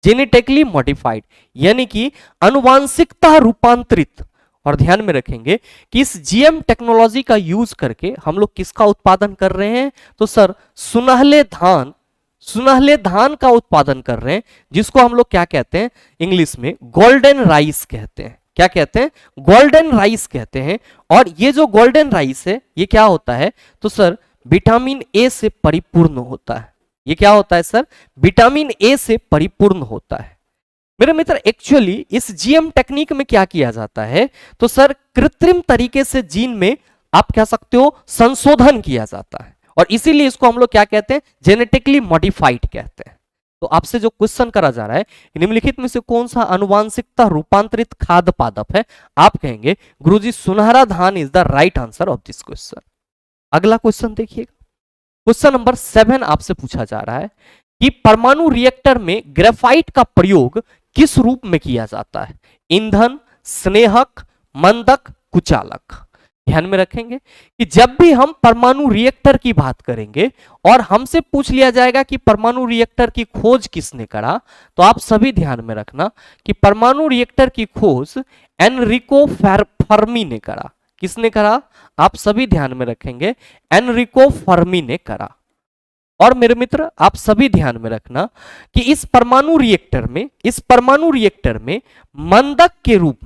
जेनेटिकली मॉडिफाइड यानी कि आनुवांशिकता रूपांतरित। और ध्यान में रखेंगे कि इस जीएम टेक्नोलॉजी का यूज करके हम लोग किसका उत्पादन कर रहे हैं, तो सर सुनहले धान का उत्पादन कर रहे हैं, जिसको हम लोग क्या कहते हैं इंग्लिश में गोल्डन राइस कहते हैं। क्या कहते हैं, गोल्डन राइस कहते हैं। और ये जो गोल्डन राइस है ये क्या होता है, तो सर विटामिन ए से परिपूर्ण होता है। ये क्या होता है सर, विटामिन ए से परिपूर्ण होता है। मेरे मित्र एक्चुअली इस जीएम टेक्निक में क्या किया जाता है, तो सर कृत्रिम तरीके से जीन में आप कह सकते हो संशोधन किया जाता है, और इसीलिए इसको हम लोग क्या कहते हैं, जेनेटिकली मॉडिफाइड कहते हैं। तो आपसे जो क्वेश्चन करा जा रहा है निम्नलिखित में से कौन सा आनुवांशिकता रूपांतरित खाद्य पादप है, आप कहेंगे गुरुजी सुनहरा धान is the right answer of this question. अगला क्वेश्चन देखिएगा, क्वेश्चन नंबर 7 आपसे पूछा जा रहा है कि परमाणु रिएक्टर में ग्रेफाइट का प्रयोग किस रूप में किया जाता है, ईंधन, स्नेहक, मंदक, कुचालक। ध्यान में रखेंगे कि जब भी हम परमाणु रिएक्टर की बात करेंगे और हमसे पूछ लिया जाएगा कि परमाणु रिएक्टर की खोज किसने करा, तो आप सभी ध्यान में रखना कि परमाणु रिएक्टर की खोज एनरिको फर्मी ने करा। किसने करा, आप सभी ध्यान में रखेंगे, एनरिको फर्मी ने करा। और मेरे मित्र आप सभी ध्यान में रखना कि इस परमाणु रिएक्टर में मंदक के रूप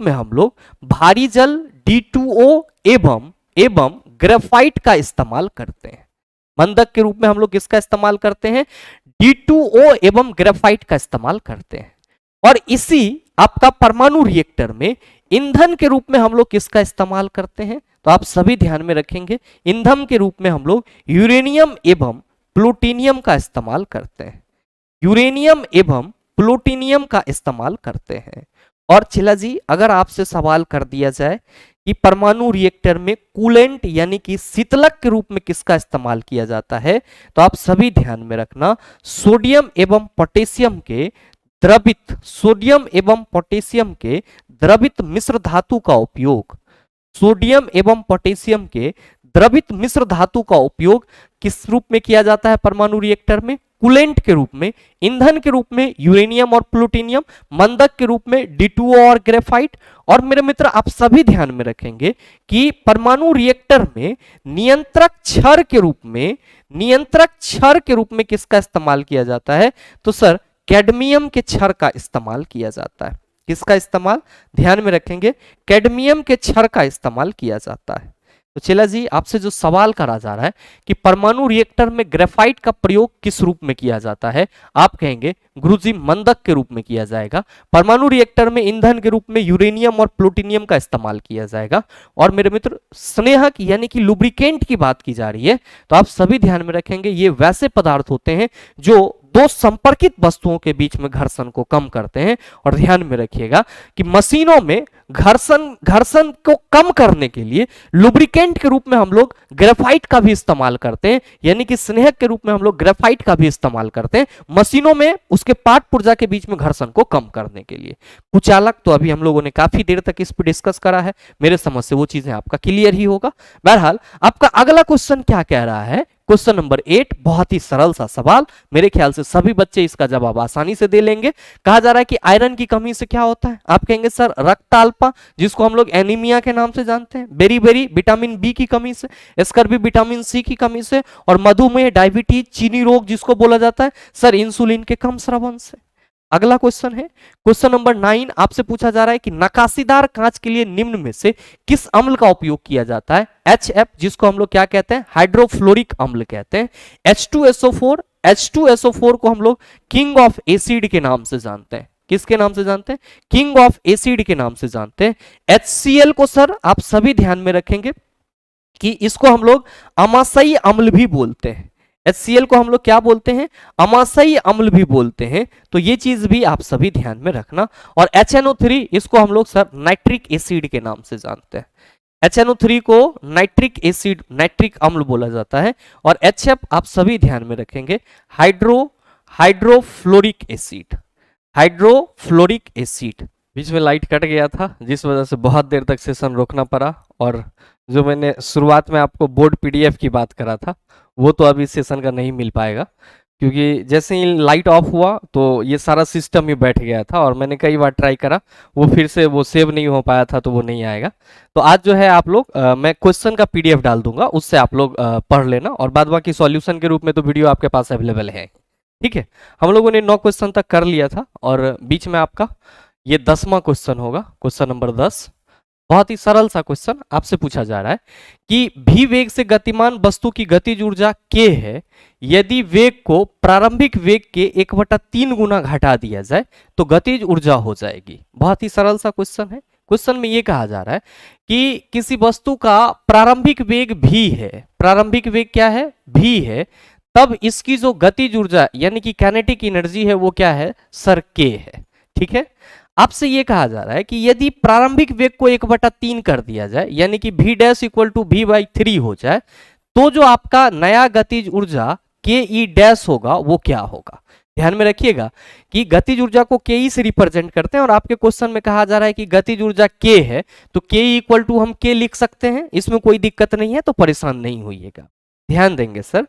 में हम लोग भारी जल D2O एवं ग्रेफाइट का इस्तेमाल करते हैं। मंदक के रूप में हम लोग किसका इस्तेमाल करते हैं, D2O एवं ग्रेफाइट का इस्तेमाल करते हैं। और इसी आपका परमाणु रिएक्टर में ईंधन के रूप में हम लोग किसका इस्तेमाल करते हैं, तो आप सभी ध्यान में रखेंगे ईंधन के रूप में हम लोग यूरेनियम एवं प्लूटोनियम का इस्तेमाल करते हैं। यूरेनियम एवं प्लूटोनियम का इस्तेमाल करते हैं। और चिला जी अगर आपसे सवाल कर दिया जाए कि परमाणु रिएक्टर में कूलेंट यानी कि शीतलक के रूप में किसका इस्तेमाल किया जाता है, तो आप सभी ध्यान में रखना सोडियम एवं पोटेशियम के द्रवित मिश्र धातु का उपयोग, सोडियम एवं पोटेशियम के द्रवित मिश्र धातु का उपयोग किस रूप में किया जाता है परमाणु रिएक्टर में? कूलेंट के रूप में, ईंधन के रूप में यूरेनियम और प्लूटोनियम, मंदक के रूप में D2O और ग्रेफाइट। और मेरे मित्र आप सभी ध्यान में रखेंगे कि परमाणु रिएक्टर में नियंत्रक क्षार के रूप में किसका इस्तेमाल किया जाता है? तो सर कैडमियम के क्षार का इस्तेमाल किया जाता है। किसका इस्तेमाल? ध्यान में रखेंगे, कैडमियम के क्षार का इस्तेमाल किया जाता है। तो चला जी, आपसे जो सवाल करा जा रहा है कि परमाणु रिएक्टर में ग्रेफाइट का प्रयोग किस रूप में किया जाता है, आप कहेंगे गुरुजी मंदक के रूप में किया जाएगा। परमाणु रिएक्टर में ईंधन के रूप में यूरेनियम और प्लूटोनियम का इस्तेमाल किया जाएगा। और मेरे मित्र स्नेहक यानी कि लुब्रिकेंट की बात की जा रही है, तो आप सभी ध्यान में रखेंगे ये वैसे पदार्थ होते हैं जो दो संपर्कित वस्तुओं के बीच में घर्षण को कम करते हैं। और ध्यान में रखिएगा कि मशीनों में घर्षण को कम करने के लिए लुब्रिकेंट के रूप में हम लोग ग्रेफाइट का भी इस्तेमाल करते हैं, यानी कि स्नेहक के रूप में हम लोग ग्रेफाइट का भी इस्तेमाल करते हैं मशीनों में उसके पार्ट पुर्जा के बीच में घर्षण को कम करने के लिए। कुचालक तो अभी हम लोगों ने काफी देर तक इस पर डिस्कस करा है, मेरे समझ से वो चीजें आपका क्लियर ही होगा। बहरहाल आपका अगला क्वेश्चन क्या कह रहा है? क्वेश्चन नंबर 8, बहुत ही सरल सा सवाल, मेरे ख्याल से सभी बच्चे इसका जवाब आसानी से दे लेंगे। कहा जा रहा है कि आयरन की कमी से क्या होता है? आप कहेंगे सर रक्ताल्पा, जिसको हम लोग एनीमिया के नाम से जानते हैं, बेरी विटामिन बी की कमी से, स्कर्वी विटामिन सी की कमी से, और मधुमेह डायबिटीज चीनी रोग जिसको बोला जाता है सर इंसुलिन के कम स्रावन से। अगला क्वेश्चन है क्वेश्चन नंबर 9, आपसे पूछा जा रहा है कि नकाशीदार कांच के लिए निम्न में से किस अम्ल का उपयोग किया जाता है? HF, जिसको हम लोग क्या कहते हैं? हाइड्रोफ्लोरिक अम्ल कहते हैं। H2SO4 को हम लोग किंग ऑफ एसिड के नाम से जानते हैं। किसके नाम से जानते हैं? किंग ऑफ एसिड के नाम से जानते हैं। HCl को सर आप सभी ध्यान में रखेंगे कि इसको हम लोग अमाशयी अम्ल भी बोलते हैं। HCl को हम लोग क्या बोलते हैं? अमाशयी अम्ल भी बोलते हैं। तो ये चीज भी आप सभी ध्यान में रखना। और HNO3 इसको हम लोग सर नाइट्रिक एसिड के नाम से जानते हैं। HNO3 को नाइट्रिक एसिड, नाइट्रिक अम्ल बोला जाता है। और HF आप सभी ध्यान में रखेंगे हाइड्रोफ्लोरिक एसिड। Hydrofluoric acid. बीच में लाइट कट गया था जिस वजह से बहुत देर तक सेशन रोकना पड़ा, और जो मैंने शुरुआत में आपको बोर्ड PDF की बात करा था वो तो अभी सेशन का नहीं मिल पाएगा, क्योंकि जैसे ही लाइट ऑफ हुआ तो ये सारा सिस्टम ही बैठ गया था और मैंने कई बार ट्राई करा, वो फिर से वो सेव नहीं हो पाया था, तो वो नहीं आएगा। तो आज जो है आप लोग मैं क्वेश्चन का PDF डाल दूंगा, उससे आप लोग पढ़ लेना, और बाद बाकी सॉल्यूशन के रूप में तो वीडियो आपके पास अवेलेबल है। ठीक है, हम लोगों ने 9 क्वेश्चन तक कर लिया था, और बीच में आपका ये 10वां क्वेश्चन होगा, क्वेश्चन नंबर 10। बहुत ही सरल सा क्वेश्चन आपसे पूछा जा रहा है कि v वेग से गतिमान वस्तु की गतिज ऊर्जा k है, यदि वेग को प्रारंभिक वेग के 1/3 गुना घटा दिया जाए तो गतिज ऊर्जा हो जाएगी। बहुत ही सरल सा क्वेश्चन है। क्वेश्चन में ये कहा जा रहा है कि किसी वस्तु का प्रारंभिक वेग v है, प्रारंभिक वेग क्या है? v है, तब इसकी जो गतिज ऊर्जा यानी कि काइनेटिक एनर्जी है वो क्या है? सर k है। ठीक है, आपसे ये कहा जा रहा है कि यदि प्रारंभिक वेग को 1/3 कर दिया जाए, यानी कि v dash equal to v/3 हो जाए, तो जो आपका नया गतिज ऊर्जा के ई डैश होगा वो क्या होगा? ध्यान में रखिएगा कि गतिज ऊर्जा को के ई से रिप्रेजेंट करते हैं, और आपके क्वेश्चन में कहा जा रहा है कि गतिज ऊर्जा के है, तो के ई इक्वल टू हम के लिख सकते हैं, इसमें कोई दिक्कत नहीं है, तो परेशान नहीं होइएगा। ध्यान देंगे सर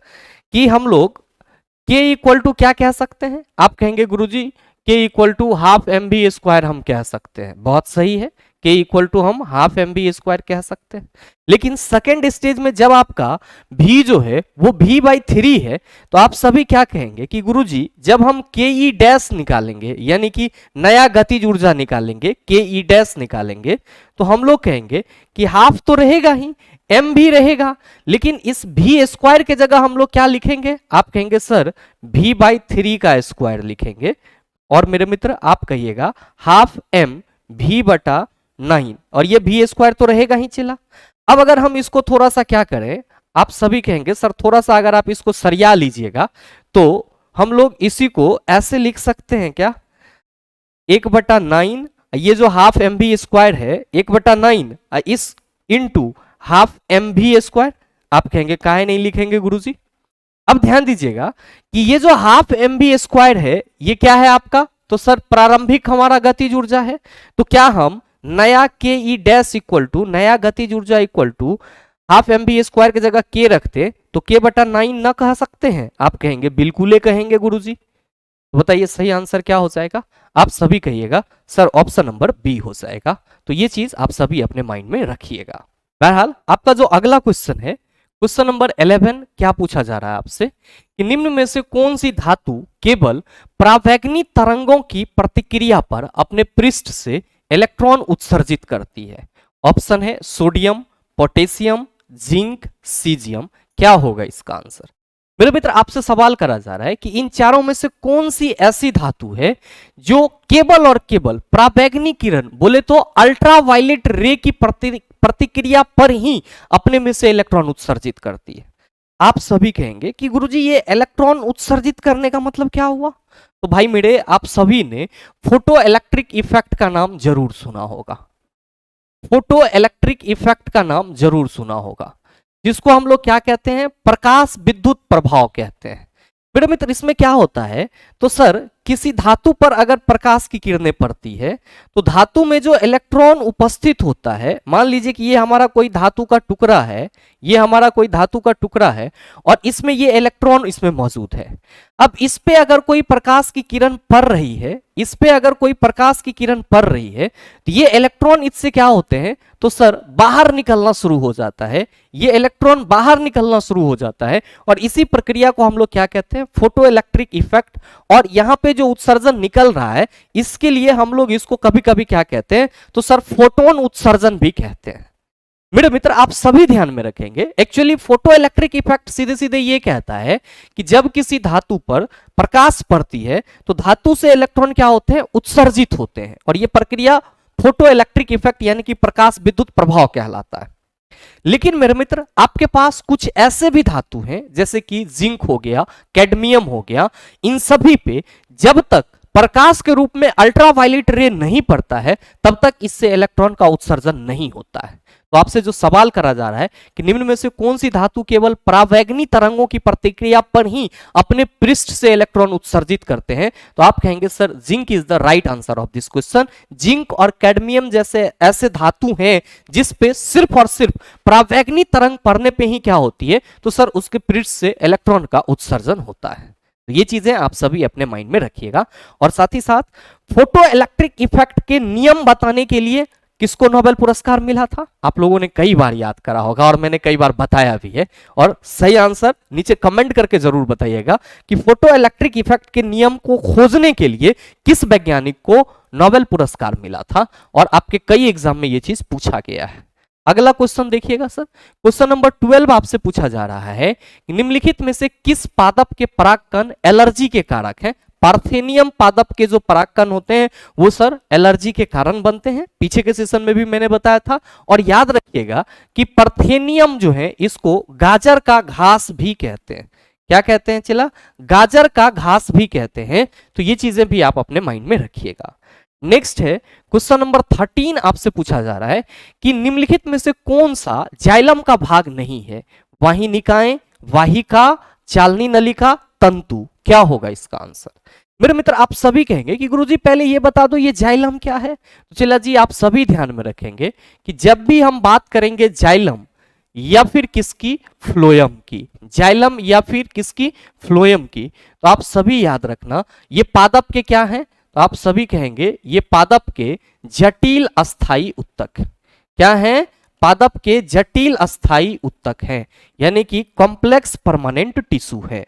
कि हम लोग के इक्वल टू क्या कह सकते हैं? आप कहेंगे गुरुजी के इक्वल टू हाफ mv² हम कह सकते हैं। बहुत सही है, के इक्वल टू हम हाफ mv² कह सकते हैं। लेकिन सेकेंड स्टेज में जब आपका v जो है वो v/3 है, तो आप सभी क्या कहेंगे कि गुरुजी जब हम के ई डैश निकालेंगे, यानी कि नया गतिज ऊर्जा निकालेंगे, के ई डैश निकालेंगे, तो हम लोग कहेंगे कि हाफ तो रहेगा ही, m भी रहेगा, लेकिन इस v² के जगह हम लोग क्या लिखेंगे? आप कहेंगे सर v/3 का स्क्वायर लिखेंगे। और मेरे मित्र आप कहिएगा हाफ m v/9, और ये v² तो रहेगा ही चला। अब अगर हम इसको थोड़ा सा क्या करें, आप सभी कहेंगे सर थोड़ा सा अगर आप इसको सरिया लीजिएगा तो हम लोग इसी को ऐसे लिख सकते हैं क्या? 1/9, ये जो हाफ mv² है 1/9 इस इंटू हाफ mv²। आप कहेंगे काहे नहीं लिखेंगे गुरुजी? अब ध्यान दीजिएगा कि ये जो हाफ mv² है ये क्या है आपका? तो सर प्रारंभिक हमारा गतिज ऊर्जा है। तो क्या हम नया के ई डैश इक्वल टू, नया गतिज ऊर्जा इक्वल टू हाफ MB² की जगह k रखते तो k/9 ना कह सकते हैं? आप कहेंगे बिल्कुल कहेंगे गुरुजी। तो बताइए सही आंसर क्या हो जाएगा? आप सभी कहिएगा सर ऑप्शन नंबर बी हो जाएगा। तो ये चीज आप सभी अपने माइंड में रखिएगा। बहरहाल आपका जो अगला क्वेश्चन है, क्वेश्चन नंबर 11, क्या पूछा जा रहा है आपसे कि निम्न में से कौन सी धातु केवल परावैगनी तरंगों की प्रतिक्रिया पर अपने पृष्ठ से इलेक्ट्रॉन उत्सर्जित करती है? ऑप्शन है सोडियम, पोटेशियम, जिंक, सीजियम। क्या होगा इसका आंसर? मेरे मित्र आपसे सवाल करा जा रहा है कि इन चारों में से कौन सी ऐसी धातु है जो केवल और केवल परावैगनी किरण, बोले तो अल्ट्रावायलेट रे की प्रतिक्रिया पर ही अपने में से इलेक्ट्रॉन उत्सर्जित करती है? आप सभी कहेंगे कि गुरुजी ये इलेक्ट्रॉन उत्सर्जित करने का मतलब क्या हुआ? तो भाई मेरे आप सभी ने फोटो इलेक्ट्रिक इफेक्ट का नाम जरूर सुना होगा। फोटो इलेक्ट्रिक इफेक्ट का नाम जरूर सुना होगा, जिसको हम लोग क्या कहते हैं? प्रकाश विद्युत प्रभाव कहते हैं। मेरे मित्र इसमें क्या होता है, तो सर किसी धातु पर अगर प्रकाश की किरणें पड़ती है तो धातु में जो इलेक्ट्रॉन उपस्थित होता है, मान लीजिए कि ये हमारा कोई धातु का टुकड़ा है, ये हमारा कोई धातु का टुकड़ा है और इसमें ये इलेक्ट्रॉन इसमें मौजूद है। अब इस पे अगर कोई प्रकाश की किरण पड़ रही है, इस पे अगर कोई प्रकाश की किरण पड़ रही है तो ये इलेक्ट्रॉन इससे क्या होते हैं, तो सर बाहर निकलना शुरू हो जाता है। ये इलेक्ट्रॉन बाहर निकलना शुरू हो जाता है और इसी प्रक्रिया को हम लोग क्या कहते हैं? Photo electric effect. और यहाँ पे जो उत्सर्जन निकल रहा है इसके लिए हम लोग इसको कभी कभी क्या कहते हैं, तो सर फोटोन उत्सर्जन भी कहते हैं। मेरे मित्र आप सभी ध्यान में रखेंगे, एक्चुअली फोटो इलेक्ट्रिक इफेक्ट सीधे सीधे ये कहता है कि जब किसी धातु पर प्रकाश पड़ती है तो धातु से इलेक्ट्रॉन क्या होते हैं? उत्सर्जित होते हैं और ये प्रक्रिया फोटो इलेक्ट्रिक इफेक्ट यानी कि प्रकाश विद्युत प्रभाव कहलाता है। लेकिन मेरे मित्र आपके पास कुछ ऐसे भी धातु हैं जैसे कि जिंक हो गया, कैडमियम हो गया, इन सभी पे जब तक प्रकाश के रूप में अल्ट्रावायलेट रे नहीं पड़ता है तब तक इससे इलेक्ट्रॉन का उत्सर्जन नहीं होता है। तो आपसे जो सवाल करा जा रहा है कि निम्न में से कौन सी धातु केवल परावैगनी तरंगों की प्रतिक्रिया पर ही अपने पृष्ठ से इलेक्ट्रॉन उत्सर्जित करते हैं, तो आप कहेंगे sir zinc is the right answer of this question. Zinc और कैडमियम जैसे ऐसे धातु हैं जिस पे सिर्फ और सिर्फ परावैगनी तरंग पड़ने पे ही क्या होती है, तो सर उसके पृष्ठ से इलेक्ट्रॉन का उत्सर्जन होता है। तो ये चीजें आप सभी अपने माइंड में रखिएगा। और साथ ही साथ फोटो इलेक्ट्रिक इफेक्ट के नियम बताने के लिए किसको नोबेल पुरस्कार मिला था? आप लोगों ने कई बार याद करा होगा और मैंने कई बार बताया भी है। और सही आंसर नीचे कमेंट करके जरूर बताइएगा कि फोटो इलेक्ट्रिक इफेक्ट के नियम को खोजने के लिए किस वैज्ञानिक को नोबेल पुरस्कार मिला था। और आपके कई एग्जाम में यह चीज पूछा गया है। अगला क्वेश्चन देखिएगा सर, क्वेश्चन नंबर 12 आपसे पूछा जा रहा है कि निम्नलिखित में से किस पादप के परागकण एलर्जी के कारक हैं? पार्थेनियम पादप के जो परागकण होते हैं वो सर एलर्जी के कारण बनते हैं, पीछे के सेशन में भी मैंने बताया था। और याद रखिएगा कि पार्थेनियम जो है इसको गाजर का घास भी कहते हैं। क्या कहते हैं चला? गाजर का घास भी कहते हैं। तो ये चीजें भी आप अपने माइंड में रखिएगा। नेक्स्ट है क्वेश्चन नंबर 13 आपसे पूछा जा रहा है कि निम्नलिखित में से कौन सा जाइलम का भाग नहीं है? वाहिनिकाएं, वाहिका, चालनी नलिका, तंतु। क्या होगा इसका आंसर? मेरे मित्र आप सभी कहेंगे कि गुरुजी पहले ये बता दो ये जाइलम क्या है। तो चला जी आप सभी ध्यान में रखेंगे कि जब भी हम बात करेंगे जाइलम या फिर किसकी? फ्लोएम की। जाइलम या फिर किसकी? फ्लोएम की। तो आप सभी याद रखना ये पादप के क्या है? तो आप सभी कहेंगे ये पादप के जटिल अस्थाई उत्तक। क्या है? पादप के जटिल अस्थाई उत्तक हैं, यानी कि कॉम्प्लेक्स परमानेंट टिश्यू है।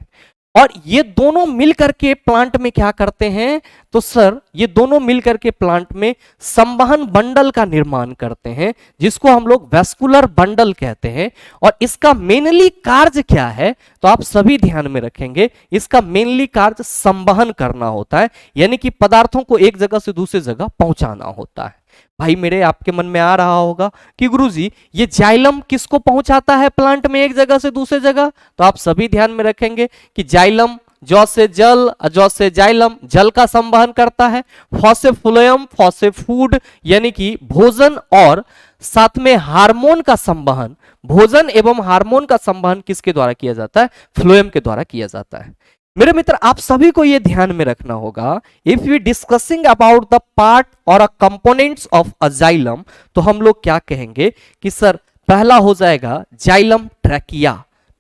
और ये दोनों मिलकर के प्लांट में क्या करते हैं? तो सर ये दोनों मिलकर के प्लांट में संवहन बंडल का निर्माण करते हैं, जिसको हम लोग वैस्कुलर बंडल कहते हैं। और इसका मेनली कार्य क्या है? तो आप सभी ध्यान में रखेंगे इसका मेनली कार्य संवहन करना होता है, यानी कि पदार्थों को एक जगह से दूसरी जगह पहुंचाना होता है। भाई मेरे आपके मन में आ रहा होगा कि गुरुजी ये जाइलम किसको पहुंचाता है प्लांट में एक जगह से दूसरी जगह? तो आप सभी ध्यान में रखेंगे कि जाइलम जौ से जल, जौ से जाइलम जल का संवहन करता है। फॉ से फ्लोएम, फॉ से फूड यानी कि भोजन, और साथ में हार्मोन का संवहन, भोजन एवं हार्मोन का संवहन किसके द्वारा किया जाता है? फ्लोएम के द्वारा किया जाता है। मेरे मित्र आप सभी को यह ध्यान में रखना होगा, if we discussing about the part और कंपोनेंट्स ऑफ अ जाइलम, तो हम लोग क्या कहेंगे कि सर पहला हो जाएगा जाइलम ट्रैकिया।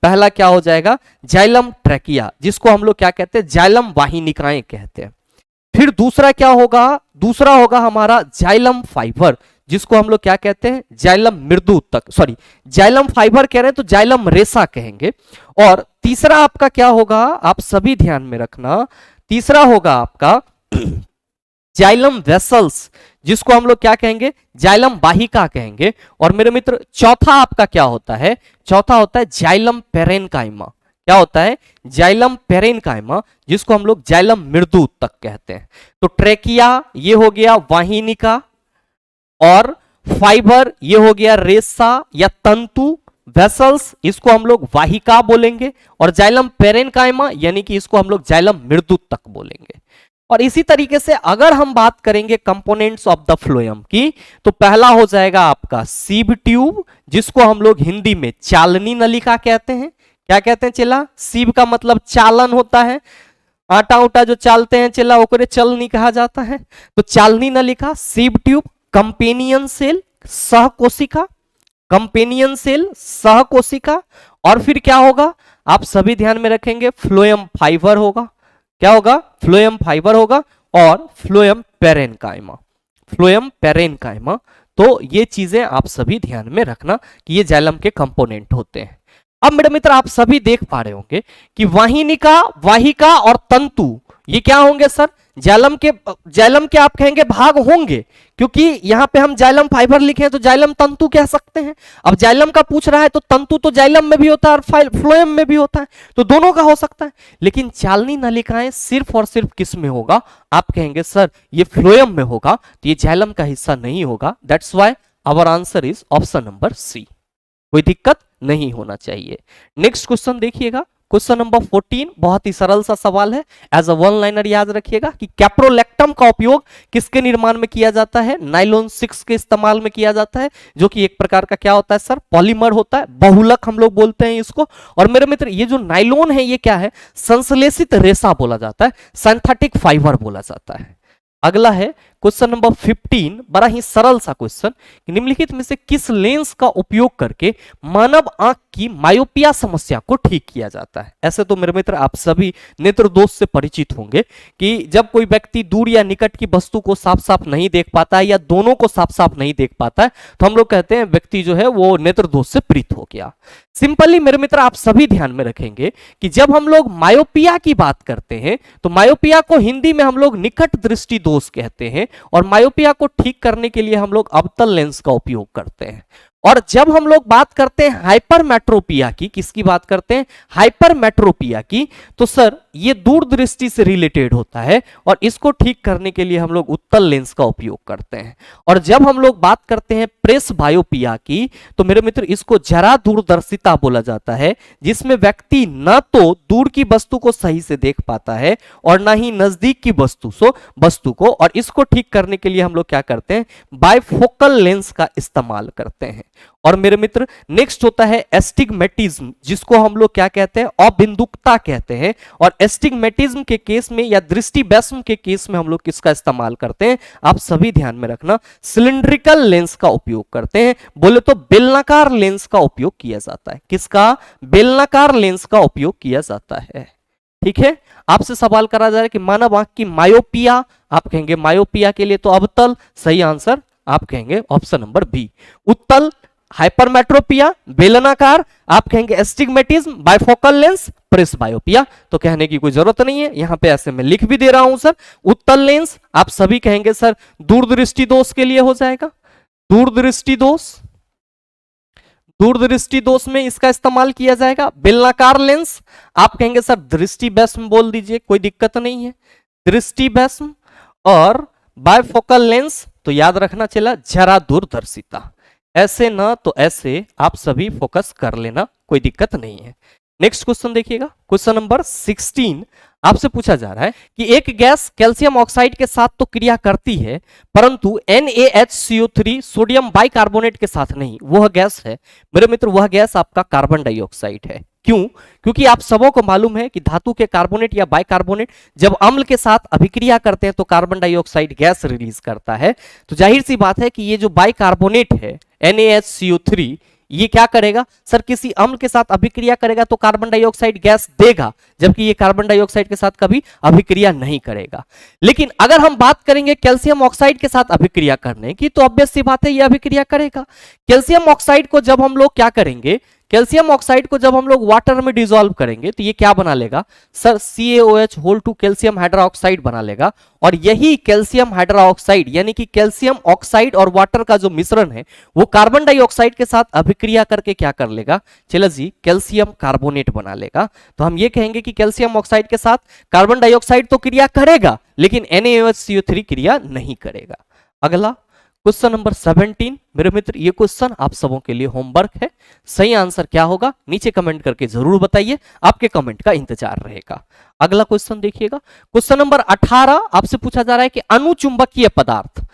पहला क्या हो जाएगा? जाइलम ट्रैकिया, जिसको हम लोग क्या कहते हैं? जाइलम वाहिनिकाएं कहते हैं। फिर दूसरा क्या होगा? दूसरा होगा हमारा जाइलम फाइबर, जिसको हम लोग क्या कहते हैं? जाइलम मृदु उत्तक, सॉरी जाइलम फाइबर कह रहे हैं तो जाइलम रेसा कहेंगे। और तीसरा आपका क्या होगा? आप सभी ध्यान में रखना, तीसरा होगा आपका जाइलम वेसल्स, जिसको हम लोग क्या कहेंगे? जाइलम वाहिका कहेंगे। और मेरे मित्र चौथा आपका क्या होता है? चौथा होता है जाइलम पेरेनकाइमा। क्या होता है? जाइलम पेरेनकाइमा, जिसको हम लोग जाइलम मृदु उत्तक कहते हैं। तो ट्रेकिया ये हो गया वाहिनिका, और फाइबर ये हो गया रेसा या तंतु, वेसल्स इसको हम लोग वाहिका बोलेंगे, और जाइलम पेरेनकाइमा यानी कि इसको हम लोग जाइलम मृदु उत्तक बोलेंगे। और इसी तरीके से अगर हम बात करेंगे कंपोनेंट्स ऑफ द फ्लोएम की, तो पहला हो जाएगा आपका सीब ट्यूब, जिसको हम लोग हिंदी में चालनी नलिका कहते हैं। क्या कहते हैं चेला? सीब का मतलब चालन होता है, आटा उटा जो चालते हैं चेला, ओकरे चलनी कहा जाता है। तो चालनी नलिका, सीब ट्यूब, कंपेनियन सेल, सहकोशिका, कंपेनियन सेल, सहकोशिका, और फिर क्या होगा? आप सभी ध्यान में रखेंगे, फ्लोएम फाइबर होगा। क्या होगा? फ्लोएम फाइबर होगा, और फ्लोएम पेरेनकाइमा, फ्लोएम पेरेनकाइमा। तो ये चीजें आप सभी ध्यान में रखना कि ये जाइलम के कंपोनेंट होते हैं। अब मेरे मित्र आप सभी देख पा रहे होंगे कि वाहिनिका, वाहिका और तंतु ये क्या होंगे सर? जाइलम के आप कहेंगे भाग होंगे, क्योंकि यहां पे हम जाइलम फाइबर लिखे हैं तो जाइलम तंतु कह सकते हैं। अब जाइलम का पूछ रहा है तो तंतु तो जाइलम में भी होता है और फ्लोएम में भी होता है, तो दोनों का हो सकता है। लेकिन चालनी नलिकाएं सिर्फ और सिर्फ किस में होगा? आप कहेंगे सर ये फ्लोएम में होगा, तो ये जाइलम का हिस्सा नहीं होगा। That's why our answer is option number C. कोई दिक्कत नहीं होना चाहिए। नेक्स्ट क्वेश्चन देखिएगा, क्वेश्चन नंबर 14, बहुत ही सरल सा सवाल है। एज अ वन लाइनर याद रखिएगा कि कैप्रोलैक्टम का उपयोग किसके निर्माण में किया जाता है? नाइलॉन 6 के इस्तेमाल में किया जाता है, जो कि एक प्रकार का क्या होता है सर? पॉलीमर होता है, बहुलक हम लोग बोलते हैं इसको। और मेरे मित्र ये जो नाइलॉन है ये क्या है? संश्लेषित रेशा बोला जाता है, सिंथेटिक फाइबर बोला जाता है। अगला है क्वेश्चन नंबर 15, बड़ा ही सरल सा क्वेश्चन। निम्नलिखित में से किस लेंस का उपयोग करके मानव आंख की मायोपिया समस्या को ठीक किया जाता है? ऐसे तो मेरे मित्र आप सभी नेत्र दोष से परिचित होंगे कि जब कोई व्यक्ति दूर या निकट की वस्तु को साफ साफ नहीं देख पाता है या दोनों को साफ साफ नहीं देख पाता है, तो हम लोग कहते हैं व्यक्ति जो है वो नेत्र दोष से पीड़ित हो गया। सिंपली मेरे मित्र आप सभी ध्यान में रखेंगे कि जब हम लोग मायोपिया की बात करते हैं तो मायोपिया को हिंदी में हम लोग निकट दृष्टि दोष कहते हैं, और मायोपिया को ठीक करने के लिए हम लोग अवतल लेंस का उपयोग करते हैं। और जब हम लोग बात करते हैं हाइपरमेट्रोपिया की, किसकी बात करते हैं? हाइपरमेट्रोपिया की, तो सर ये दूर दृष्टि से रिलेटेड होता है, और इसको ठीक करने के लिए हम लोग उत्तल लेंस का उपयोग करते हैं। और जब हम लोग बात करते हैं प्रेस बायोपिया की, तो मेरे मित्र इसको जरा दूरदर्शिता बोला जाता है, जिसमें व्यक्ति न तो दूर की वस्तु को सही से देख पाता है और ना ही नजदीक की वस्तु को, और इसको ठीक करने के लिए हम लोग क्या करते हैं? बाइफोकल लेंस का इस्तेमाल करते हैं। और मेरे मित्र नेक्स्ट होता है एस्टिग्मेटिज्म, जिसको हम लोग क्या कहते हैं? अबिंदुकता कहते हैं। और एस्टिग्मेटिज्म के केस में या दृष्टि वैषम्य के केस में हम लोग किसका इस्तेमाल करते हैं? आप सभी ध्यान में रखना, सिलिंड्रिकल लेंस का उपयोग करते हैं। बोले तो बेलनाकार लेंस का उपयोग किया जाता है। किसका? बेलनाकार लेंस का उपयोग किया जाता है। ठीक है, आपसे सवाल करा जा रहा है कि मानव आंख की मायोपिया, आप कहेंगे मायोपिया के लिए तो अवतल, सही आंसर आप कहेंगे ऑप्शन नंबर बी उत्तल। हाइपरमेट्रोपिया बेलनाकार, आप कहेंगे एस्टिग्मेटिज्म, बाइफोकल लेंस, प्रेस बायोपिया। तो कहने की कोई जरूरत नहीं है, यहां पे ऐसे मैं लिख भी दे रहा हूं सर। उत्तल लेंस आप सभी कहेंगे सर दूरदृष्टि दोष के लिए हो जाएगा। दूरदृष्टि दोष, दूरदृष्टि दोष में इसका इस्तेमाल किया जाएगा। बेलनाकार लेंस आप कहेंगे सर दृष्टि वैषम्य बोल दीजिए, कोई दिक्कत नहीं है, दृष्टि वैषम्य। और बाइफोकल लेंस तो याद रखना चला जरा दूरदर्शिता, ऐसे ना तो ऐसे आप सभी फोकस कर लेना, कोई दिक्कत नहीं है। नेक्स्ट क्वेश्चन देखिएगा, क्वेश्चन नंबर 16 आपसे पूछा जा रहा है कि एक गैस कैल्शियम ऑक्साइड के साथ तो क्रिया करती है, परंतु NaHCO3 सोडियम बाइकार्बोनेट के साथ नहीं। वह गैस है मेरे मित्र, वह गैस आपका कार्बन डाइऑक्साइड है। क्यों? क्योंकि आप सबों को मालूम है कि धातु के कार्बोनेट या बाइकार्बोनेट जब अम्ल के साथ अभिक्रिया करते हैं तो कार्बन डाइऑक्साइड गैस रिलीज करता है। तो जाहिर सी बात है कि ये जो बाइकार्बोनेट है NaHCO3 ये क्या करेगा सर, किसी अम्ल के साथ अभिक्रिया करेगा तो कार्बन डाइऑक्साइड गैस देगा, जबकि ये कार्बन डाइऑक्साइड के साथ कभी अभिक्रिया नहीं करेगा। लेकिन अगर हम बात करेंगे कैल्शियम ऑक्साइड के साथ अभिक्रिया करने की तो ऑब्वियस सी बात है ये अभिक्रिया करेगा। कैल्शियम ऑक्साइड को जब हम लोग क्या करेंगे, कैल्शियम ऑक्साइड को जब हम लोग वाटर में डिसॉल्व करेंगे तो ये क्या बना लेगा sir, CaOH whole two calcium hydroxide बना लेगा। और यही कैल्शियम हाइड्रोक्साइड यानी कि कैल्शियम ऑक्साइड और वाटर का जो मिश्रण है वो कार्बन डाइऑक्साइड के साथ अभिक्रिया करके क्या कर लेगा, चलो जी, कैल्शियम कार्बोनेट बना लेगा। तो हम ये कहेंगे कि कैल्शियम ऑक्साइड के साथ कार्बन डाइऑक्साइड तो क्रिया करेगा लेकिन NaOH क्रिया नहीं करेगा। अगला क्वेश्चन नंबर 17 मेरे मित्र, ये क्वेश्चन आप सबों के लिए होमवर्क है। सही आंसर क्या होगा नीचे कमेंट करके जरूर बताइए, आपके कमेंट का इंतजार रहेगा। अगला क्वेश्चन देखिएगा, क्वेश्चन नंबर 18 आपसे पूछा जा रहा है कि अनुचुंबकीय पदार्थ,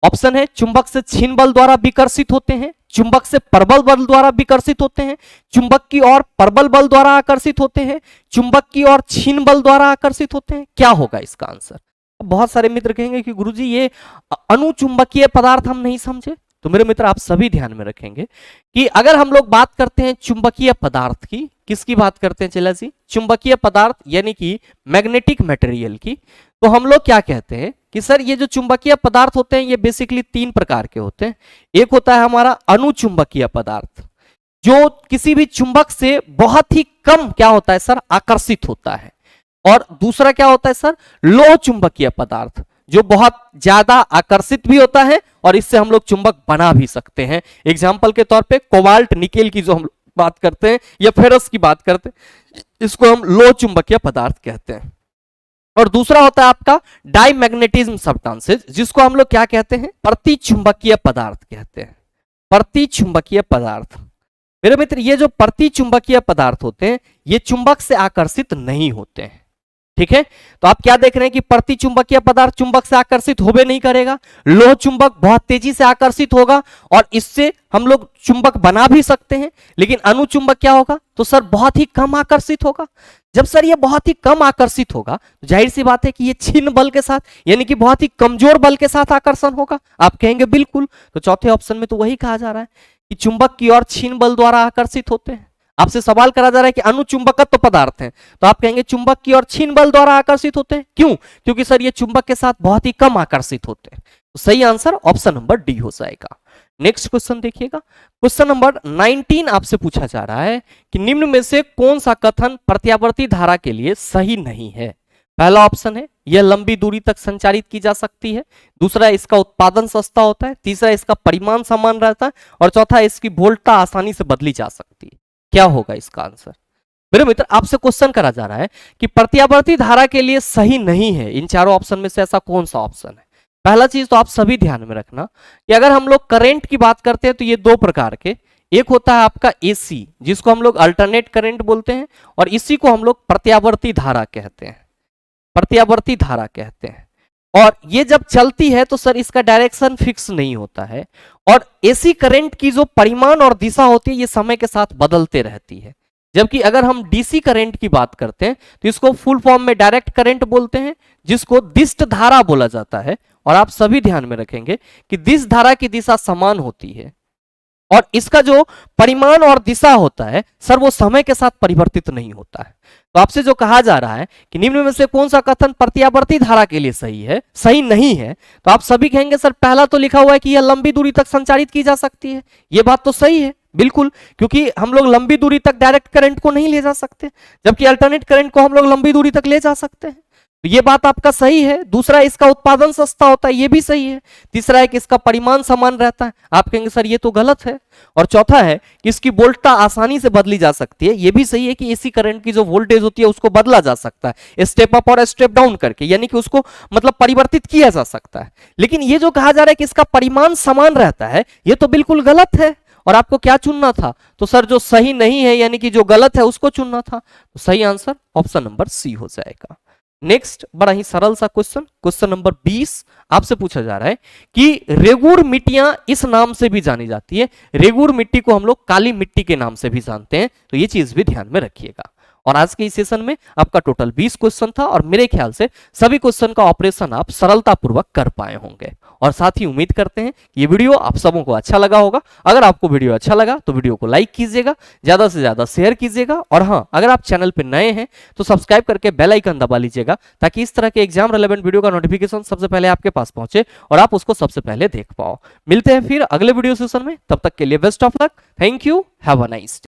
ऑप्शन है चुंबक से छीन बल द्वारा विकर्षित होते हैं, चुंबक से प्रबल बल द्वारा विकर्षित होते हैं, चुंबक की ओर प्रबल बल द्वारा आकर्षित होते हैं, चुंबक की ओर छीन बल द्वारा आकर्षित होते हैं। क्या होगा इसका आंसर? बहुत सारे मित्र कहेंगे कि गुरुजी ये अनुचुंबकीय पदार्थ हम नहीं समझे। तो मेरे मित्र आप सभी ध्यान में रखेंगे कि अगर हम लोग बात करते हैं चुंबकीय पदार्थ की, किसकी बात करते हैं चला जी, चुंबकीय पदार्थ यानी कि मैग्नेटिक मटेरियल की, तो हम लोग क्या कहते हैं कि सर ये जो चुंबकीय पदार्थ होते हैं ये बेसिकली 3 प्रकार के होते हैं। एक होता है हमारा अनुचुंबकीय पदार्थ जो किसी भी चुंबक से बहुत ही कम क्या होता है सर, आकर्षित होता है। और दूसरा क्या होता है सर, लोह चुंबकीय पदार्थ जो बहुत ज्यादा आकर्षित भी होता है और इससे हम लोग चुंबक बना भी सकते हैं। एग्जाम्पल के तौर पे कोबाल्ट निकेल की जो हम बात करते हैं या फेरस की बात करते हैं, इसको हम लोह चुंबकीय पदार्थ कहते हैं। और दूसरा होता है आपका डाईमैग्नेटिज्म सब्सटेंसेस जिसको हम लोग क्या कहते हैं, प्रतिचुंबकीय पदार्थ कहते हैं। प्रतिचुंबकीय पदार्थ मेरे मित्र, ये जो प्रतिचुंबकीय पदार्थ होते हैं ये चुंबक से आकर्षित नहीं होते हैं। ठीक है, तो आप क्या देख रहे हैं कि प्रतिचुंबकीय पदार्थ चुंबक से आकर्षित होबे नहीं करेगा, लोह चुंबक बहुत तेजी से आकर्षित होगा और इससे हम लोग चुंबक बना भी सकते हैं। लेकिन अनुचुंबक क्या होगा, तो सर बहुत ही कम आकर्षित होगा। जब सर ये बहुत ही कम आकर्षित होगा तो जाहिर सी बात है कि ये छीन बल के साथ यानी कि बहुत ही कमजोर बल के साथ आकर्षण होगा। आप कहेंगे बिल्कुल, तो चौथे ऑप्शन में तो वही कहा जा रहा है कि चुंबक की ओर छीन बल द्वारा आकर्षित होते हैं। आपसे सवाल करा जा रहा है कि अनुचुंबकत्व पदार्थ हैं, तो आप कहेंगे चुंबक की ओर छीन बल द्वारा आकर्षित होते हैं। क्यों? क्योंकि सर ये चुंबक के साथ बहुत ही कम आकर्षित होते हैं। तो सही आंसर ऑप्शन नंबर डी हो जाएगा। नेक्स्ट क्वेश्चन देखिएगा, क्वेश्चन नंबर 19 आपसे पूछा जा रहा है कि निम्न में से कौन सा कथन प्रत्यावर्ती धारा के लिए सही नहीं है। पहला ऑप्शन है यह लंबी दूरी तक संचारित की जा सकती है, दूसरा इसका उत्पादन सस्ता होता है, तीसरा इसका परिमाण समान रहता है और चौथा इसकी वोल्टता आसानी से बदली जा सकती है। क्या होगा इसका आंसर? मेरे मित्र आपसे क्वेश्चन करा जा रहा है कि प्रत्यावर्ती धारा के लिए सही नहीं है, इन चारों ऑप्शन में से ऐसा कौन सा ऑप्शन है। पहला चीज तो आप सभी ध्यान में रखना कि अगर हम लोग करंट की बात करते हैं तो ये 2 प्रकार के, एक होता है आपका AC जिसको हम लोग अल्टरनेट करंट बोलते हैं और इसी को हम लोग प्रत्यावर्ती धारा कहते हैं। प्रत्यावर्ती धारा कहते हैं और ये जब चलती है तो सर इसका डायरेक्शन फिक्स नहीं होता है और AC करंट की जो परिमाण और दिशा होती है ये समय के साथ बदलते रहती है। जबकि अगर हम DC करंट की बात करते हैं तो इसको फुल फॉर्म में डायरेक्ट करंट बोलते हैं जिसको दिष्ट धारा बोला जाता है। और आप सभी ध्यान में रखेंगे कि दिष्ट धारा की दिशा समान होती है और इसका जो परिमाण और दिशा होता है सर वो समय के साथ परिवर्तित नहीं होता है। तो आपसे जो कहा जा रहा है कि निम्न में से कौन सा कथन प्रत्यावर्ती धारा के लिए सही है, सही नहीं है, तो आप सभी कहेंगे सर पहला तो लिखा हुआ है कि यह लंबी दूरी तक संचारित की जा सकती है। ये बात तो सही है बिल्कुल, क्योंकि हम लोग लंबी दूरी तक डायरेक्ट करंट को नहीं ले जा सकते जबकि अल्टरनेट करंट को हम लोग लंबी दूरी तक ले जा सकते हैं। तो ये बात आपका सही है। दूसरा इसका उत्पादन सस्ता होता है, ये भी सही है। तीसरा है कि इसका परिमाण समान रहता है, आप कहेंगे सर ये तो गलत है। और चौथा है कि इसकी वोल्टता आसानी से बदली जा सकती है, ये भी सही है कि एसी करंट की जो वोल्टेज होती है उसको बदला जा सकता है स्टेप अप और स्टेप डाउन करके, यानी कि उसको मतलब परिवर्तित किया जा सकता है। लेकिन ये जो कहा जा रहा है कि इसका परिमाण समान रहता है, ये तो बिल्कुल गलत है। और आपको क्या चुनना था, तो सर जो सही नहीं है यानी कि जो गलत है उसको चुनना था। तो सही आंसर ऑप्शन नंबर सी हो जाएगा। नेक्स्ट बड़ा ही सरल सा क्वेश्चन नंबर 20 आपसे पूछा जा रहा है कि रेगुर मिट्टियां इस नाम से भी जानी जाती है। रेगुर मिट्टी को हम लोग काली मिट्टी के नाम से भी जानते हैं, तो ये चीज भी ध्यान में रखिएगा। और आज के इस सेशन में आपका टोटल 20 क्वेश्चन था और मेरे ख्याल से सभी क्वेश्चन का ऑपरेशन आप सरलतापूर्वक कर पाए होंगे। और साथ ही उम्मीद करते हैं कि ये वीडियो आप सबों को अच्छा लगा होगा। अगर आपको वीडियो अच्छा लगा तो वीडियो को लाइक कीजिएगा, ज्यादा से ज्यादा शेयर कीजिएगा, और हाँ, अगर आप चैनल पर नए हैं तो सब्सक्राइब करके बेल आइकन दबा लीजिएगा, ताकि इस तरह के एग्जाम रिलेवेंट वीडियो का नोटिफिकेशन सबसे पहले आपके पास पहुंचे और आप उसको सबसे पहले देख पाओ। मिलते हैं फिर अगले वीडियो सेशन में, तब तक के लिए best of luck. Thank you, have a nice day.